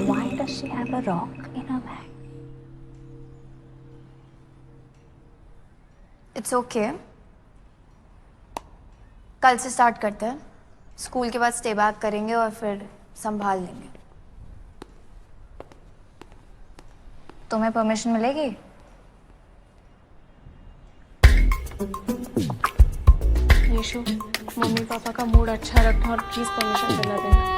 Why does she have a rock in her bag? It's okay. कल से स्टार्ट करते हैं। स्कूल के बाद स्टे बैक करेंगे और फिर संभाल लेंगे। तुम्हें परमिशन मिलेगी? यीशु, मम्मी पापा का मूड अच्छा रखना और प्लीज परमिशन दिला देना।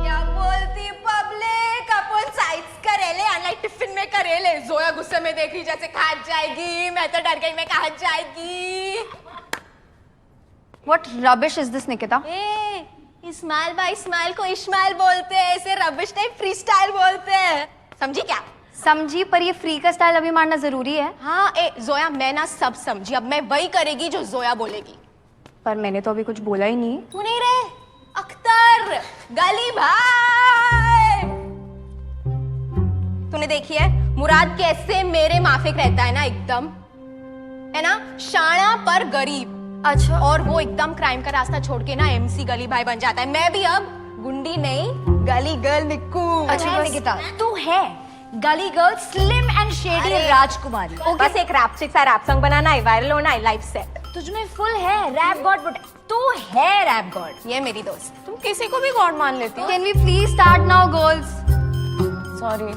क्या बोलती पब्लिक? अपन साइंस करेले अनलाइक टिफिन में करेले। जोया गुस्से में देख रही जैसे खा जाएगी। मैं तो डर गई, मैं कहा जाएगी। What rubbish is this, Nikita? ए, इस्माइल भाई इस्माइल को इस्माइल बोलते हैं, इसे रबिश टाइप फ्री स्टाइल बोलते हैं। समझी क्या? समझी, पर ये फ्री का स्टाइल अभी मारना जरूरी है। हाँ जोया, मैं ना सब समझी। अब मैं वही करेगी जो जोया बोलेगी। पर मैंने तो अभी कुछ बोला ही नहीं। तू नहीं रे अख्तर, गली भाई। तूने देखी है मुराद कैसे मेरे माफिक रहता है ना, एकदम है ना, शाना पर गरीब। अच्छा, और वो एकदम क्राइम का रास्ता छोड़ के ना एमसी गली भाई बन जाता है। मैं भी अब गुंडी नहीं, गली गर्ल निक्कू। अच्छा निकिता, तू है गली गर्ल, स्लिम एंड शेडी राजकुमारी। बस एक रैप सॉन्ग बनाना है, वायरल होना है, लाइफ सेट। तुझमें फुल है रैप गॉड, बट तू है रैप गॉड। ये मेरी दोस्त। तुम किसी को भी गॉड मान लेती हो। Can we please start now, girls? Sorry.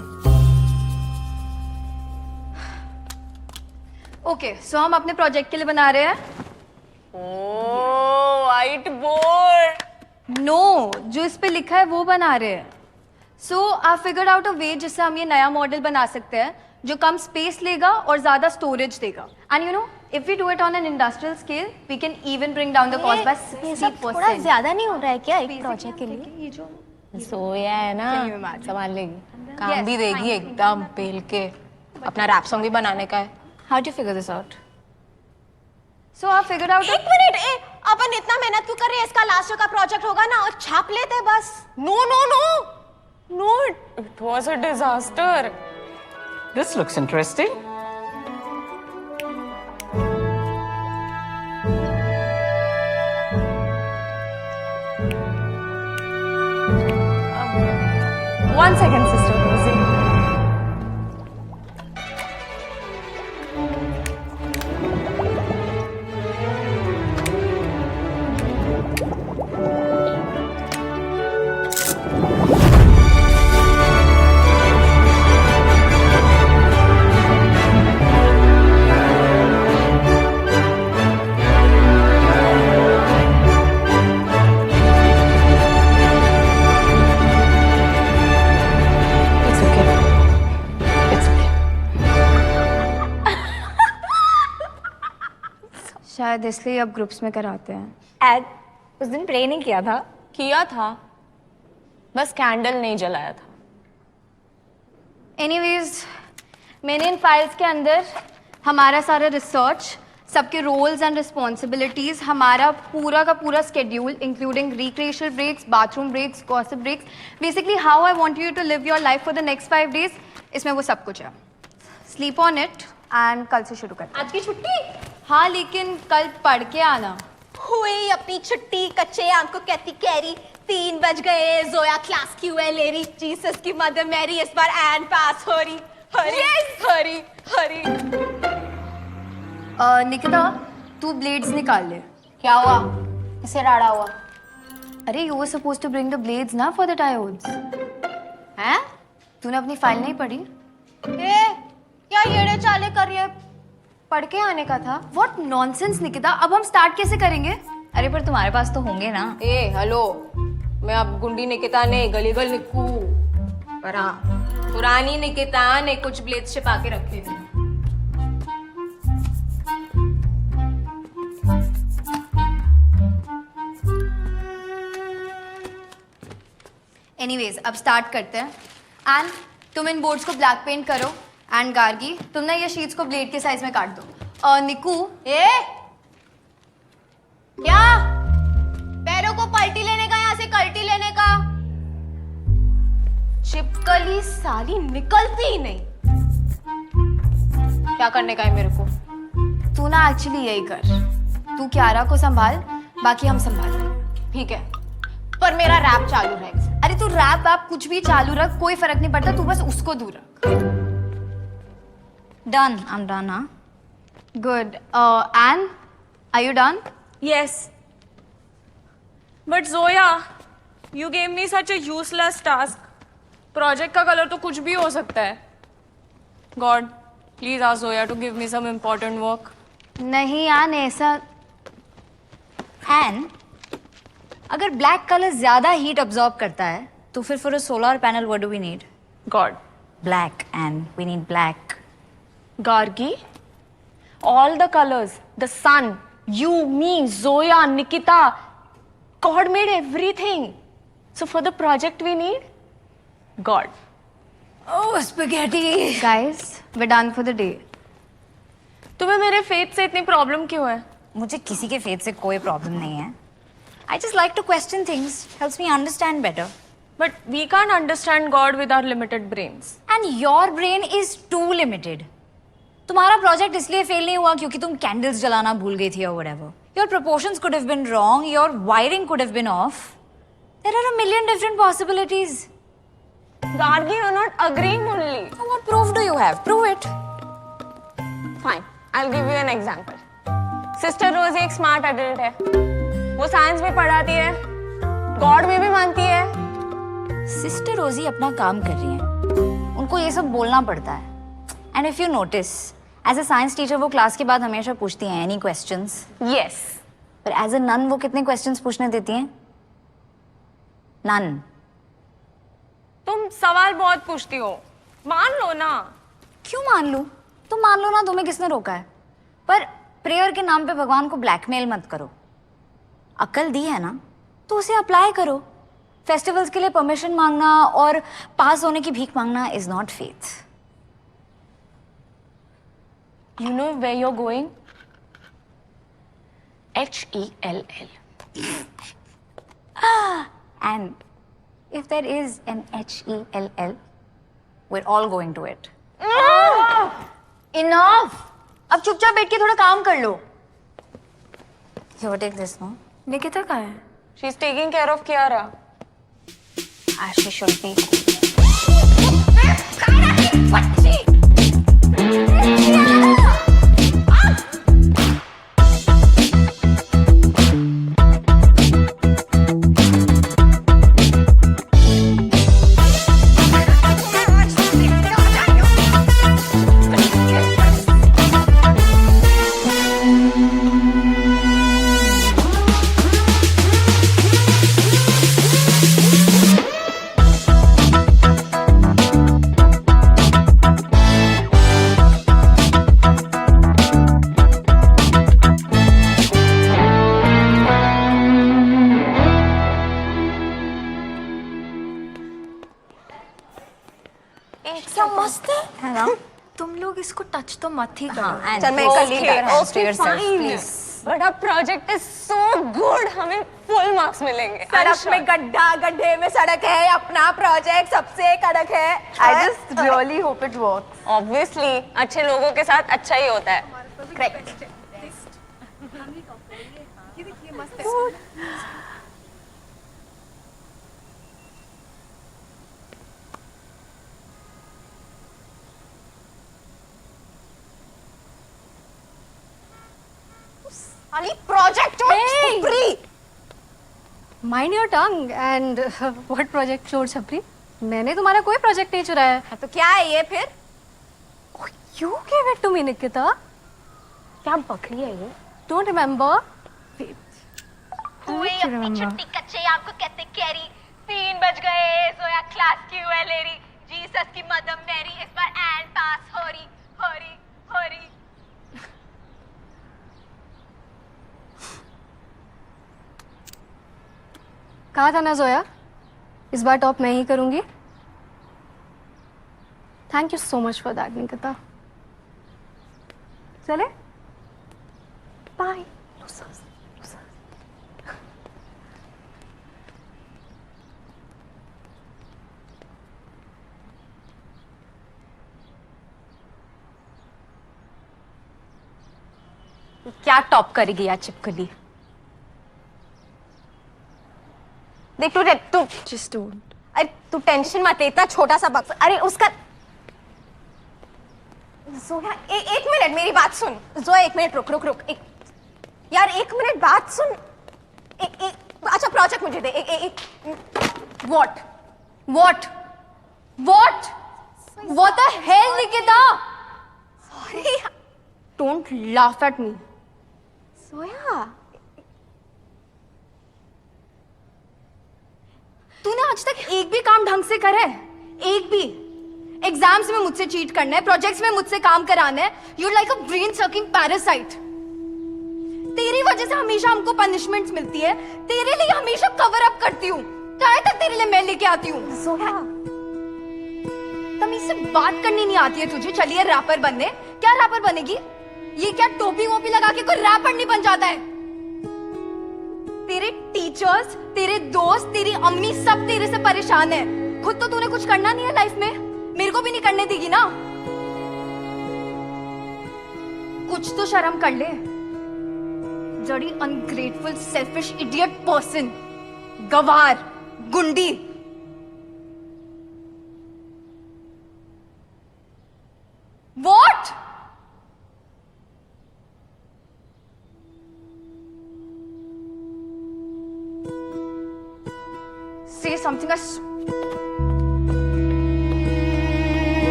Okay, so हम अपने प्रोजेक्ट के लिए बना रहे हैं। ओह, व्हाइट बोर्ड। नो, जो इस पे लिखा है वो बना रहे हैं। सो आई फिगर्ड आउट अ वे जिससे हम ये नया मॉडल बना सकते हैं जो कम स्पेस लेगा और ज्यादा स्टोरेज देगा। And you know, if we do it on an industrial scale we can even bring down the cost by 60%। थोड़ा ज्यादा नहीं हो रहा है क्या एक प्रोजेक्ट के लिए? ये जो सोया है ना, संभाल लेगी, काम भी देगी एकदम पेल के। अपना रैप सॉन्ग भी बनाने का है। How do you figure this out? So I figured out. एक मिनट, अपन इतना मेहनत क्यों कर रहे हैं? इसका लास्ट का प्रोजेक्ट होगा ना और छाप लेते हैं बस। No no no no, it was a disaster. This looks interesting. One second, sister Rosie. शायद इसलिए अब ग्रुप्स में कराते हैं। उस दिन प्रे नहीं किया था। किया था, बस कैंडल नहीं जलाया था। एनीवेज, मैंने इन फाइल्स के अंदर हमारा सारा रिसर्च, सबके रोल्स एंड रिस्पॉन्सिबिलिटीज, हमारा पूरा का पूरा schedule including recreational breaks, bathroom breaks, gossip breaks, basically how I want you to live your life for the next 5 days, इसमें वो सब कुछ है। स्लीप ऑन इट एंड कल से शुरू करते हैं। आज की छुट्टी हाँ, लेकिन कल पढ़ के आना। हुई अपनी छुट्टी, कच्चे आम को कहती कैरी, 3 बज गए, जोया क्लास क्यों है ले रही, जीसस की मदर मैरी इस बार एंड पास हो रही, हरी हरी। निकिता, तू ब्लेड्स निकाल ले। क्या हुआ? इसे राड़ा हुआ? अरे you were suppose to bring the blades ना फॉर द डायोड्स। हैं? तूने अपनी फाइल नहीं पढ़ी? क्या येड़े चाले कर रही है? पढ़ के आने का था। व्हाट नॉनसेंस निकिता, अब हम स्टार्ट कैसे करेंगे? अरे पर तुम्हारे पास तो होंगे ना। हेलो, मैं अब गुंडी निकिता ने गली गल निकू, पर हाँ पुरानी निकिता ने कुछ ब्लेड्स छिपा के रखे थे। एनीवेज, अब स्टार्ट करते हैं। एंड तुम इन बोर्ड्स को ब्लैक पेंट करो। एंड गार्गी, तुम ना ये शीट्स को ब्लेड के साइज में काट दो। और निकू, क्या पैरों को पलटी लेने का, यहाँ से कल्टी लेने का? चिपकली साली निकलती ही नहीं। क्या करने का है मेरे को? तू ना एक्चुअली यही कर, तू क्यारा को संभाल, बाकी हम संभाल लेंगे। ठीक है, पर मेरा रैप चालू रहेगा। अरे तू रैप वैप कुछ भी चालू रख, कोई फर्क नहीं पड़ता, तू बस उसको दूर रख। Done. I'm done, huh? Good. Anne, are you done? Yes. But Zoya, you gave me such a useless task. Project का कलर तो कुछ भी हो सकता है. God, please ask Zoya to give me some important work. नहीं Anne, ऐसा And अगर ब्लैक कलर ज्यादा हीट अब्सॉर्ब करता है तो फिर for a solar panel what do we need? God. Black, and we need black. Gargi, all the colors, the sun, you, me, Zoya, Nikita, God made everything. So for the project we need God. Oh, spaghetti. guys, we're done for the day. तुम्हें मेरे faith से इतनी problem क्यों है? मुझे किसी के faith से कोई प्रॉब्लम नहीं है. I just like to question things. Helps me understand better. But we can't understand God with our limited brains. And your brain is too limited. तुम्हारा प्रोजेक्ट इसलिए फेल नहीं हुआ क्योंकि तुम कैंडल्स जलाना भूल गई थी or whatever. Your proportions could have been wrong. Your wiring could have been off. There are a million different possibilities. Gargi, you're not agreeing only. So what proof do you have? Prove it. Fine, I'll give you an example. Sister Rosie एक smart adult है. वो science भी पढ़ाती है, God में भी मानती है. सिस्टर रोजी अपना काम कर रही हैं. उनको ये सब बोलना पड़ता है. And if you notice, as a science teacher वो क्लास के बाद हमेशा पूछती हैं एनी क्वेश्चंस. Yes. पर एज अ नन वो कितने क्वेश्चंस पूछने देती हैं? नन. तुम सवाल बहुत पूछती हो. मान लो ना. क्यों मान लूं? तुम मान लो ना, तुम्हें किसने रोका है? पर प्रेयर के नाम पे भगवान को ब्लैकमेल मत करो. अक्ल दी है ना तो उसे अप्लाई करो. फेस्टिवल्स के लिए परमिशन मांगना और पास होने की भीख मांगना is not faith. You know where you're going? H-E-L-L. And if there is an H-E-L-L, we're all going to it. Enough! अब चुपचाप बैठ के थोड़ा काम कर लो. Here, take this, no? Nikita कहाँ है? She's taking care of Kiara. As she should be. एक सब मस्त है ना? तुम लोग इसको टच तो मत ही करो। हाँ, and चल मैं please कर keep लेती your हूँ। hands to Okay, yourself, fine. please. But अब प्रोजेक्ट इज सो गुड, हमें फुल मार्क्स मिलेंगे। सड़क में गड्ढा, गड्ढे में सड़क है, अपना प्रोजेक्ट सबसे कड़क है। I just really hope it works. Obviously अच्छे लोगों के साथ अच्छा ही होता है। Correct. Ali project free. Mind your tongue and what project चोर छपरी? मैंने तुम्हारा कोई प्रोजेक्ट नहीं चुराया है। तो क्या है ये फिर? You give it to me Nikita. क्या बकरी है ये? Don't remember? हुए अपनी छुट्टी कच्चे आम को कहते कैरी। 3 बज गए, सोया क्लास की हुआ लेरी। जीसस की मदर मैरी इस बार एंड पास हो रही। कहा था ना जोया, इस बार टॉप मैं ही करूंगी। Thank you so much for that Nikita. चले बाय। क्या टॉप करेगी यार चिपकली? देख तू जस्ट डोंट। अरे तू टेंशन मत ले, इतना छोटा सा बक्स। अरे उसका जोया एक मिनट मेरी बात सुन। जोया एक मिनट रुक यार, एक मिनट बात सुन। अच्छा प्रोजेक्ट मुझे दे। What the hell, Nikita? Sorry Don't laugh at me. Zoya, तूने आज तक एक भी काम ढंग से करा है? एक भी? एग्जाम्स में मुझसे चीट करना है, प्रोजेक्ट्स में मुझसे काम कराना है। You're like a brain sucking parasite. तेरी वजह से हमेशा हमको पनिशमेंट्स मिलती है। तेरे लिए हमेशा कवर अप करती हूँ। कहाँ तक तेरे लिए मैं लेके आती हूँ? जोया तमीज से बात करनी नहीं आती है तुझे? चलिए रैपर बनने। क्या रैपर बनेगी? ये क्या टोपी वोपी लगा के कोई रैपर नहीं बन जाता है? तेरे टीचर्स, तेरे दोस्त, तेरी अम्मी सब तेरे से परेशान है। खुद तो तूने कुछ करना नहीं है लाइफ में, मेरे को भी नहीं करने देगी ना। कुछ तो शर्म कर ले। जड़ी अनग्रेटफुल सेल्फिश इडियट पर्सन, गवार, गुंडी। What? Say something as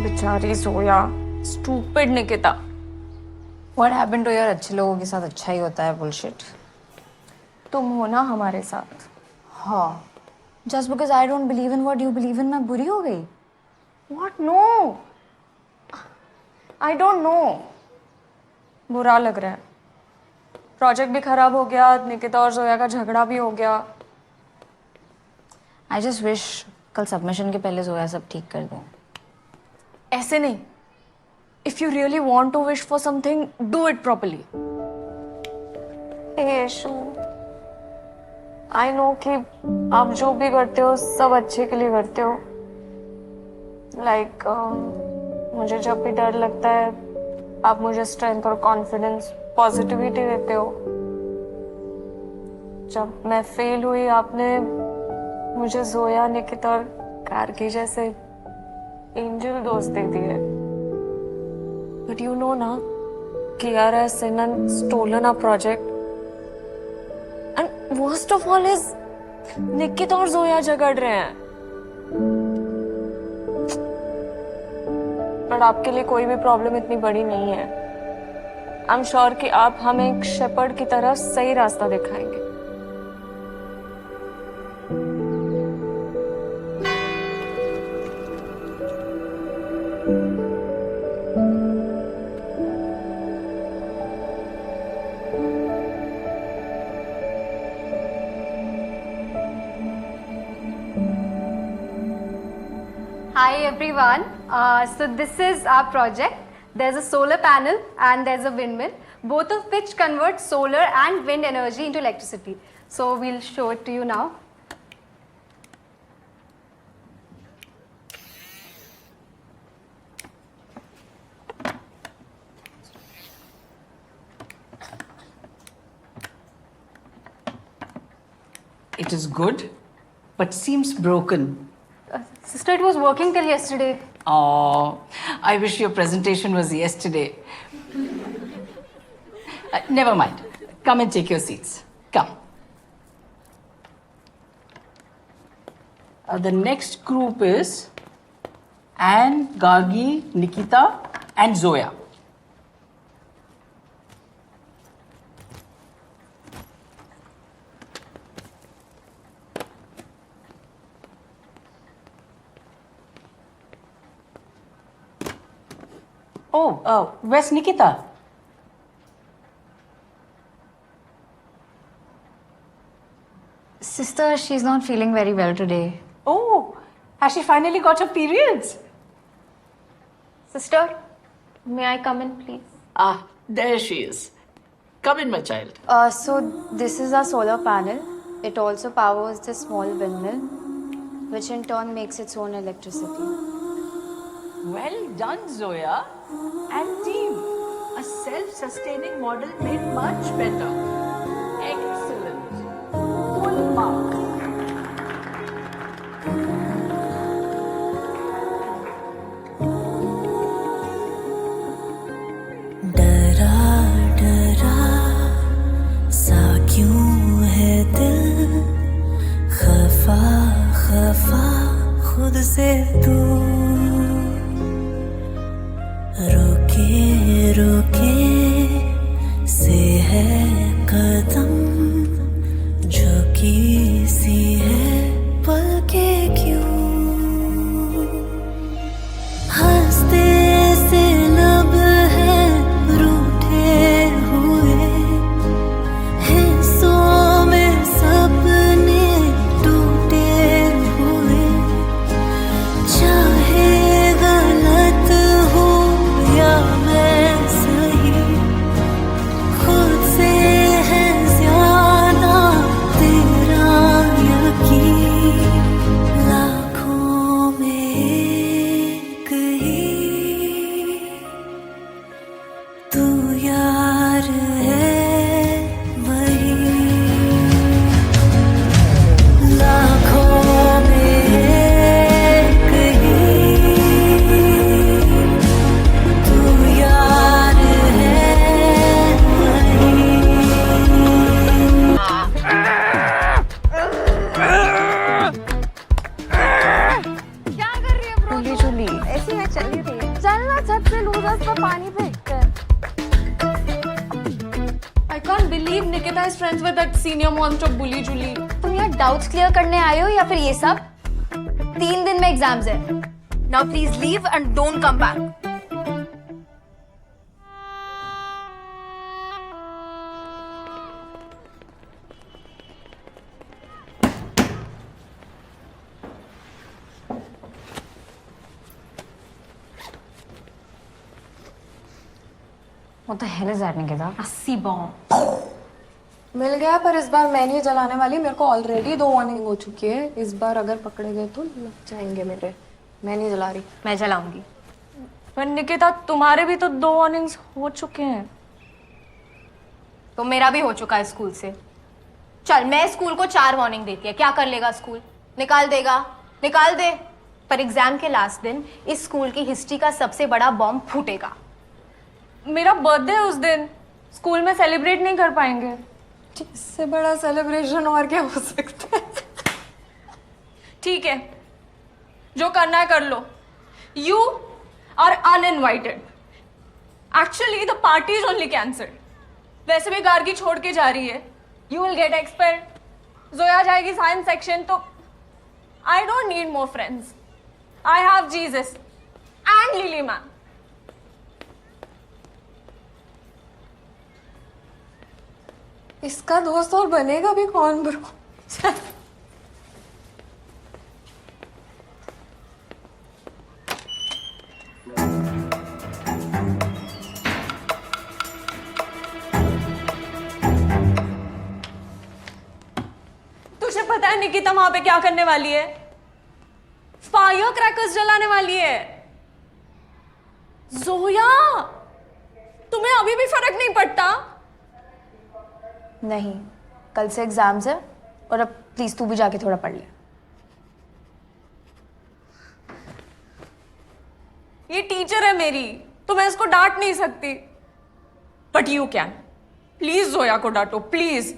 बेचारी Zoya, stupid Nikita. What happened to your अच्छे लोगों के साथ अच्छा ही होता है bullshit. तुम हो ना हमारे साथ। हाँ, just because I don't believe in what you believe in मैं बुरी हो गई? What? No. I don't know. बुरा लग रहा है। प्रोजेक्ट भी खराब हो गया, निकिता और जोया का झगड़ा भी हो गया। I just wish कल सबमिशन के पहले जोया सब ठीक कर दे। ऐसे नहीं। If you really want to wish for something, do it properly. Yeshu, I know कि आप जो भी करते हो सब अच्छे के लिए करते हो। Like मुझे जब भी डर लगता है आप मुझे स्ट्रेंथ और कॉन्फिडेंस, पॉजिटिविटी देते हो। जब मैं फेल हुई आपने मुझे जोया, निकिता और कार्की जैसे एंजल दोस्त दे दिए। But you know ना, Kiara has sinned and stolen our project. And worst of all is, Nikita और जोया झगड़ रहे हैं। पर आपके लिए कोई भी प्रॉब्लम इतनी बड़ी नहीं है। आई एम श्योर कि आप हमें एक शेपर्ड की तरह सही रास्ता दिखाएंगे। everyone. So this is our project. There's a solar panel and there's a windmill, both of which convert solar and wind energy into electricity. So we'll show it to you now. It is good, but seems broken. Sister, it was working till yesterday. Oh, I wish your presentation was yesterday. Never mind. Come and take your seats. Come. The next group is Anne, Gargi, Nikita, and Zoya. Oh, where's Nikita? Sister, she's not feeling very well today. Oh, has she finally got her periods? Sister, may I come in, please? Ah, there she is. Come in, my child. So this is our solar panel. It also powers the small windmill, which in turn makes its own electricity. Well done, Zoya. And team, a self-sustaining model made much better. Excellent. Full mark. डरा डरा सा क्यों है दिल खफा खफा खुद से तू रुके रुके से है कदम झुकी सी है पलके क्यों हंसते से लब है रूठे हुए हिस्सों में सपने टूटे हुए चाहे गलत हो या मैं सही खुद से है ज्यादा तेरा यकीन लाखों में एक ही तू यार है वही लाखों में एक ही तू यार है वही क्या कर रही है ब्रो? झूली झूली ऐसी मैं चल ही रही है। चलना छत से लूजर्स पर पानी फेंकते हैं। I can't believe Nikita is friends with that senior monster bully Julie. तुम यहाँ डाउट्स क्लियर करने आए हो या फिर ये सब? 3 दिन में एग्जाम्स है। Now please leave and don't come back. What the hell is that, Nikita? 80 bomb. मिल गया, पर इस बार मैं नहीं जलाने वाली। मेरे को ऑलरेडी 2 वार्निंग हो चुकी है। इस बार अगर पकड़े गए तो लग जाएंगे मेरे। मैं नहीं जला रही। मैं जलाऊंगी। पर निकिता, तुम्हारे भी तो 2 वार्निंग्स हो चुके हैं। तो मेरा भी हो चुका है स्कूल से। चल, मैं स्कूल को 4 वार्निंग देती है, क्या कर लेगा स्कूल? निकाल देगा, निकाल दे। पर एग्जाम के लास्ट दिन इस स्कूल की हिस्ट्री का सबसे बड़ा बॉम्ब फूटेगा। मेरा बर्थडे है उस दिन, स्कूल में सेलिब्रेट नहीं कर पाएंगे। इससे बड़ा सेलिब्रेशन और क्या हो सकता है? ठीक है, जो करना है कर लो। You are uninvited. Actually the party is only cancelled. वैसे भी गार्गी छोड़ के जा रही है। You will get expelled. Zoya जाएगी साइंस सेक्शन। तो I don't need more friends. I have Jesus and Lily ma'am. इसका दोस्त और बनेगा भी कौन ब्रो? निकिता वहां पे क्या करने वाली है? फायर क्रैकर्स जलाने वाली है। जोया, तुम्हें अभी भी फर्क नहीं पड़ता? नहीं, कल से एग्जाम्स है और अब प्लीज तू भी जाके थोड़ा पढ़ ले। ये टीचर है मेरी, तो मैं इसको डांट नहीं सकती। But you can. Please Zoya को डांटो, प्लीज।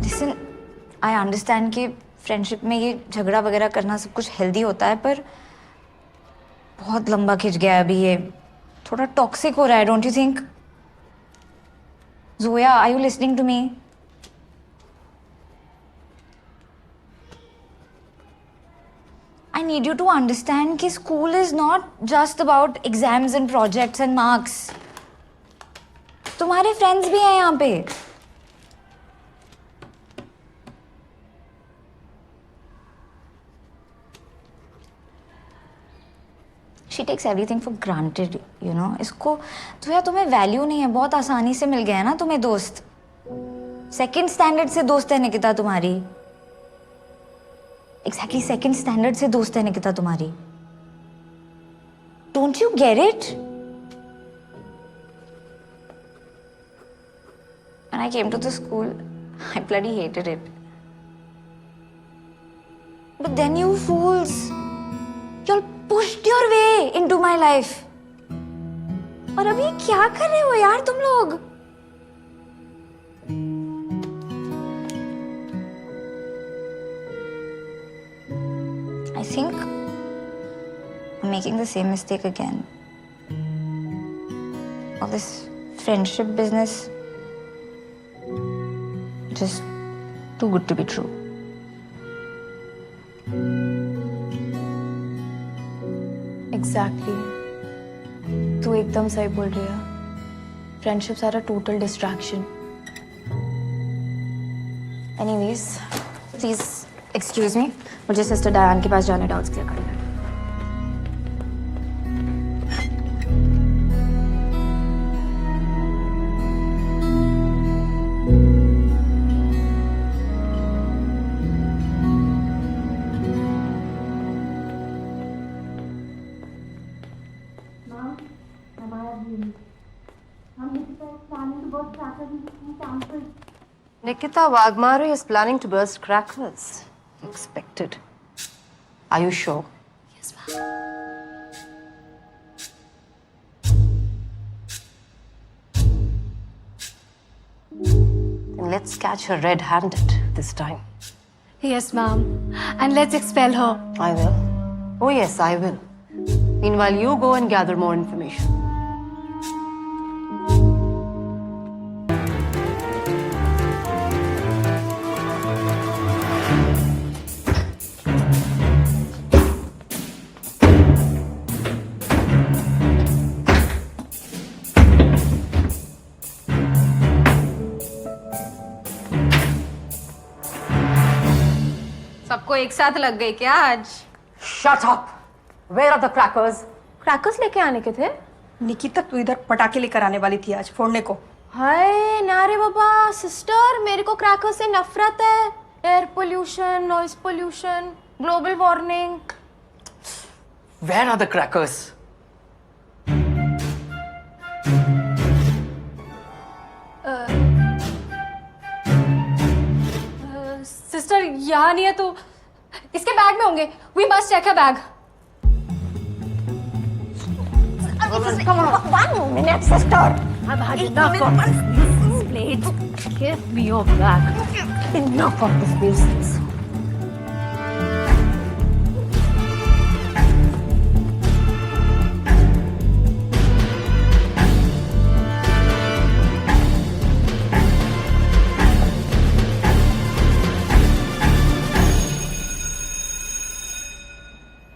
लिसन, आई अंडरस्टैंड कि फ्रेंडशिप में ये झगड़ा वगैरह करना सब कुछ हेल्दी होता है, पर बहुत लंबा खिंच गया है अभी ये, थोड़ा टॉक्सिक हो रहा है, don't you think? Zoya, are you listening to me? I need you to understand कि school is not just about exams and projects and marks. तुम्हारे friends भी हैं यहाँ पे. She takes everything for granted, you know. इसको तो यार तुम्हें वैल्यू नहीं है, बहुत आसानी से मिल गया है ना तुम्हें दोस्त. सेकंड स्टैंडर्ड से दोस्त है निकिता तुम्हारी. Exactly, second standard से दोस्त है निकिता तुम्हारी. Don't you get it? When I came to the school, I bloody hated it. But then you fools, y'all pushed your way into my life. और अभी क्या कर रहे हो यार तुम लोग? I think I'm making the same mistake again. All this friendship business, just too good to be true. Exactly. तू एकदम सही बोल रही है. Friendships are a total distraction. Anyways, please excuse me. मुझे सिस्टर डायन के पास जाने डाउट्स क्लियर करना है. Nikita Wagmare is planning to burst crackers. Expected. Are you sure? Yes, ma'am. Then let's catch her red-handed this time. Yes, ma'am. And let's expel her. I will. Oh yes, I will. Meanwhile, you go and gather more information. सबको एक साथ लग गई क्या आज? Shut up! Where are the crackers? Crackers लेके आने के थे? निकिता तू इधर पटाखे लेकर आने वाली थी आज फोड़ने को. हाय ना रे बाबा, सिस्टर मेरे को क्रैकर्स से नफरत है. Air pollution, noise pollution, global warming. Where are the crackers? Sister यहाँ नहीं है तो इसके बैग में होंगे. We must check a bag. One minute, sister. I've had enough of this plate. Give me your bag. Enough of this business.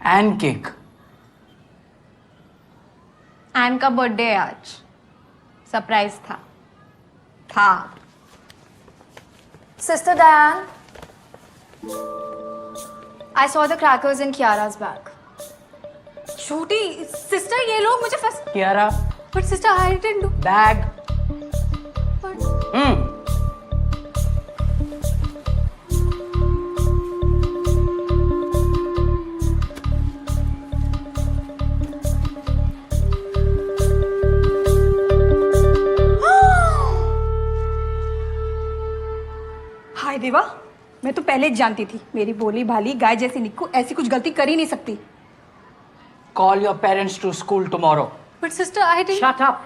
And cake. Anne का birthday है आज. सरप्राइज था। Sister Diane, I saw the crackers in Kiara's bag. छोटी sister, ये लोग मुझे फंस। Kiara, But sister, I didn't do. Bag. हाय देवा, मैं तो पहले जानती थी मेरी भोली भाली गाय जैसी निक्कू ऐसी कुछ गलती कर ही नहीं सकती। Call your parents to school tomorrow. But sister, I didn't. Shut up.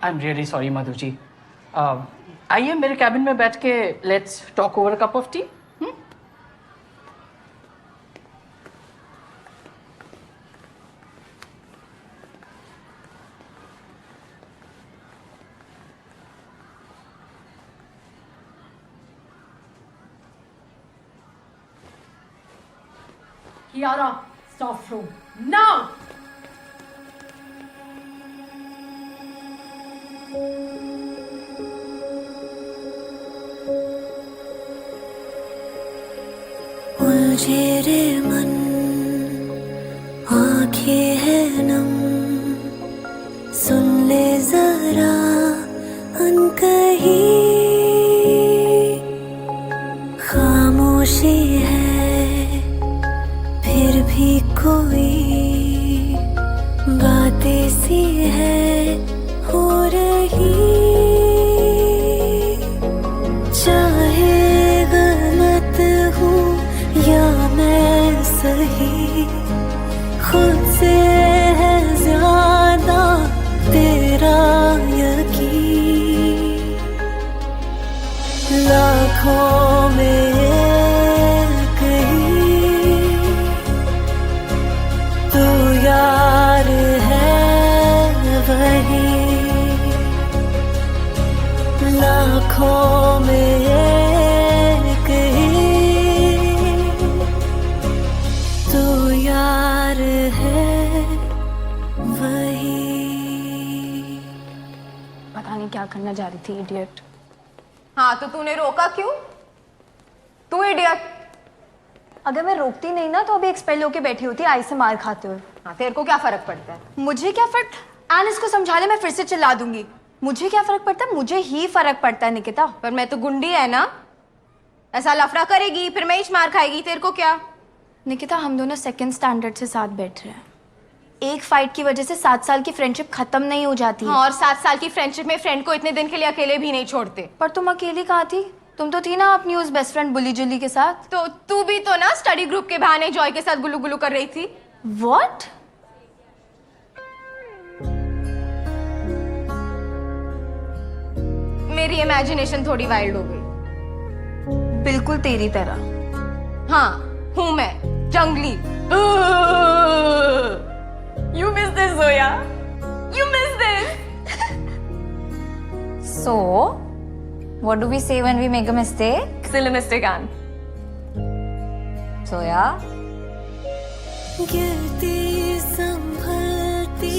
I'm really sorry, Madhu ji. आइए मेरे कैबिन में बैठ के let's talk over a cup of tea. Kiara, staff room now. उलझे रे मन, आंखें हैं नम, सुन ले जरा अनकही, खामोशी है फिर भी कोई बातें सी है हो रही, चाहे गलत हूँ या मैं सही, खुद से है ज्यादा तेरा यकीन, लाखों में एक ही तू यार है वही, लाखों में एक ही तू यार है वही। पता नहीं क्या करना जा रही थी, इडियट। हाँ तो तूने रोका क्यों? तू इडियट। अगर मैं रोकती नहीं ना तो अभी एक्सपेल होके बैठी होती आई से मार खाते हुए। हाँ तेरे को क्या फर्क पड़ता है? मुझे क्या फर्क? एन इसको समझा ले, मैं फिर से चिल्ला दूंगी। मुझे क्या फर्क पड़ता है? मुझे ही फर्क पड़ता है निकिता। पर मैं तो गुंडी है ना, ऐसा लफड़ा करेगी फिर मैं ही मार खाएगी, तेरे को क्या? निकिता, हम दोनों सेकंड स्टैंडर्ड से साथ बैठ रहे हैं। एक फाइट की वजह से 7 साल की फ्रेंडशिप खत्म नहीं हो जाती। हाँ, और 7 साल की फ्रेंडशिप में फ्रेंड को इतने दिन के लिए अकेले भी नहीं छोड़ते। पर तुम अकेली कहाँ थी? तुम तो थी ना अपनी उस बेस्ट फ्रेंड बुली जुली के साथ। तो तू भी तो ना स्टडी ग्रुप के बहाने जॉय के साथ गुल्लू गुल्लू कर रही थी। What? मेरी इमेजिनेशन थोड़ी वाइल्ड हो गई। बिल्कुल तेरी तरह। हाँ हूँ मैं, जंगली। You miss this, Zoya. You miss this. So, what do we say when we make a mistake? Still a mistake, Anne. So, yeah.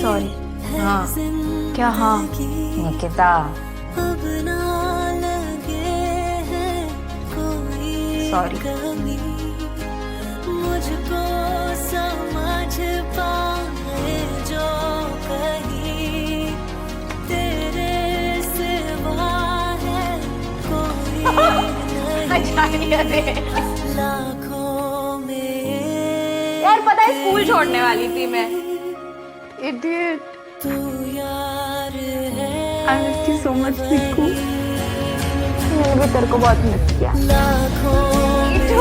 Sorry. हाँ। क्या हाँ? निकिता, Sorry. मुझको समझ पाए जो कहीं तेरे सिवा है कोई नहीं, लाखों में यार पता है स्कूल छोड़ने वाली थी मैं। Idiot. तू यार है I miss you so much, निक्कू। मैंने भी तेरे को बहुत मिस किया। लाखों तू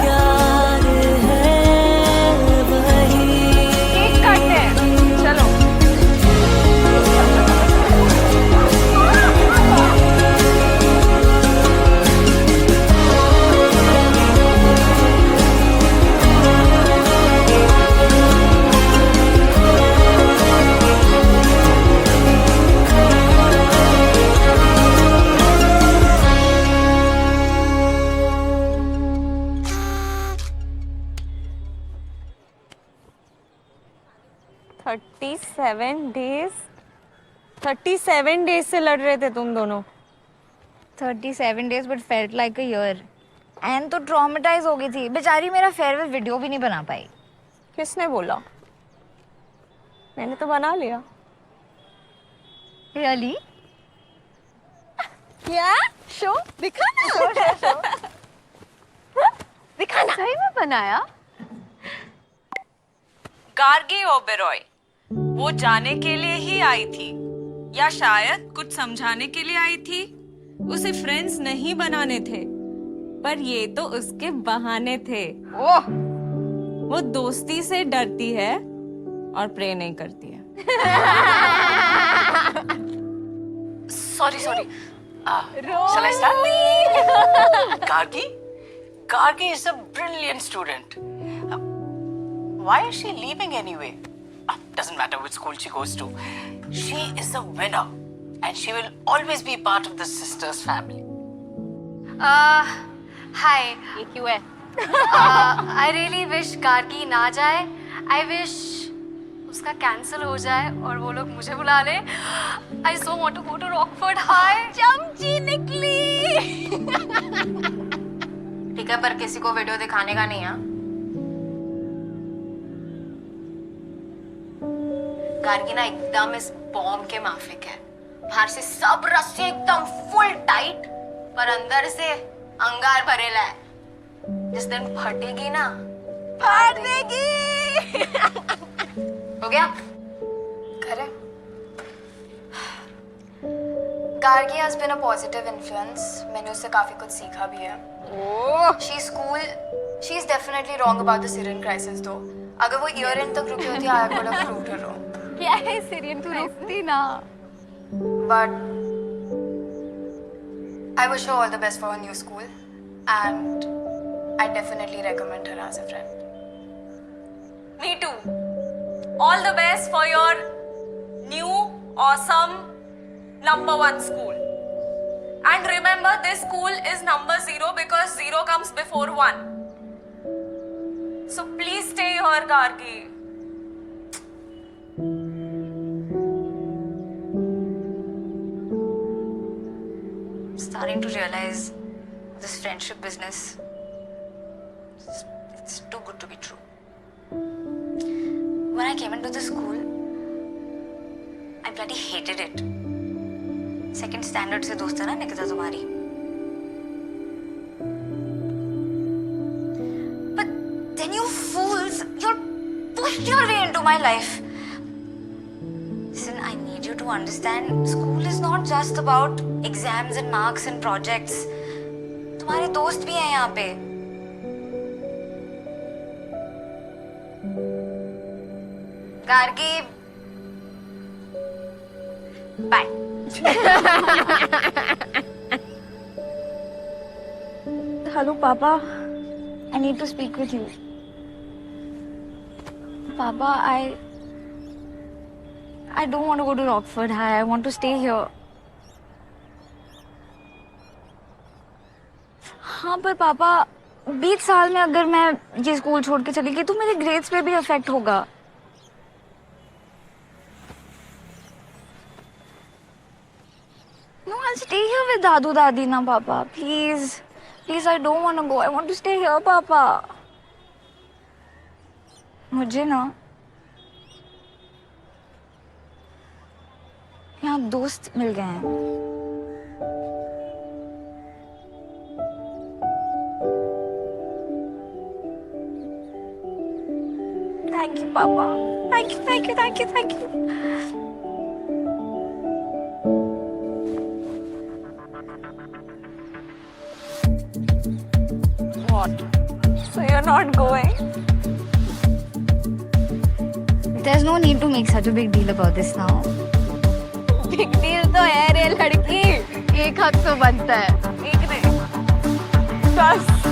यार है वही। केक काटते हैं, चलो। 37 डेज से लड़ रहे थे तुम दोनों. 37 days but felt like a year. And तो ट्रॉमेटाइज हो गई थी बेचारी, मेरा फेयरवेल वीडियो भी नहीं बना पाई. किसने बोला? मैंने तो बना लिया. रियली? क्या? शो दिखाना. शो दिखाना. सही में बनाया? गार्गी ओबेरॉय वो जाने के लिए ही आई थी या शायद कुछ समझाने के लिए आई थी. उसे फ्रेंड्स नहीं बनाने थे पर ये तो उसके बहाने थे. ओह, वो दोस्ती से डरती है और प्रे नहीं करती है. Sorry. Shall I start? Gargi is a brilliant student. Why is she leaving anyway? Doesn't matter which school she goes to. She is a winner, and she will always be part of the sisters family. Hi. ये क्यों है? I really wish Gargi ना जाए. I wish उसका cancel हो जाए और वो लोग मुझे बुला ले. I so want to go to Rockford High. चमची निकली. ठीक है पर किसी को वीडियो दिखाने का नहीं है. गार्गी ना एकदम इस बॉम्ब के माफिक है. बाहर से सब रस्सी एकदम फुल टाइट पर अंदर से अंगार भरेला है. जिस दिन फटेगी ना फाड़ देगी. हो गया? करे. Gargi has been a positive influence. मैंने उससे काफी कुछ सीखा भी है. She's cool. She's definitely wrong about the Syrian crisis though. अगर वो year end तक रुकी होती I would have proved her wrong. क्या है सीरियन क्राइसिस ना? But I wish her all the best for her new school and I definitely recommend her as a friend. Me too. All the best for your new awesome number 1 school. And remember this school is number 0 because 0 comes before 1. So please stay here, Gargi. Starting to realize this friendship business, it's too good to be true. When I came into the school, I bloody hated it. Second standard से दोस्त है ना निकिता तुम्हारी. But then you fools, you pushed your way into my life. Listen, I need you to understand, school is not just about exams and marks and projects. तुम्हारे दोस्त भी हैं यहाँ पे. Gargi, bye. Hello, Papa. I need to speak with you. Papa, I don't want to go to Rockford High. I want to stay here. हाँ पर पापा 20 साल में अगर मैं ये स्कूल छोड़ के चली गई तो मेरे ग्रेड्स पे भी अफेक्ट होगा. No, I'll stay here with दादू दादी ना पापा. Please, please, I don't want to go. I want to stay here, पापा. मुझे ना यहाँ दोस्त मिल गए हैं. Thank you, Papa. Thank you, thank you, thank you, thank you. What? So you're not going? There's no need to make such a big deal about this now. Big deal तो है रे लड़की. एक हक तो बनता है. एक नहीं. बस.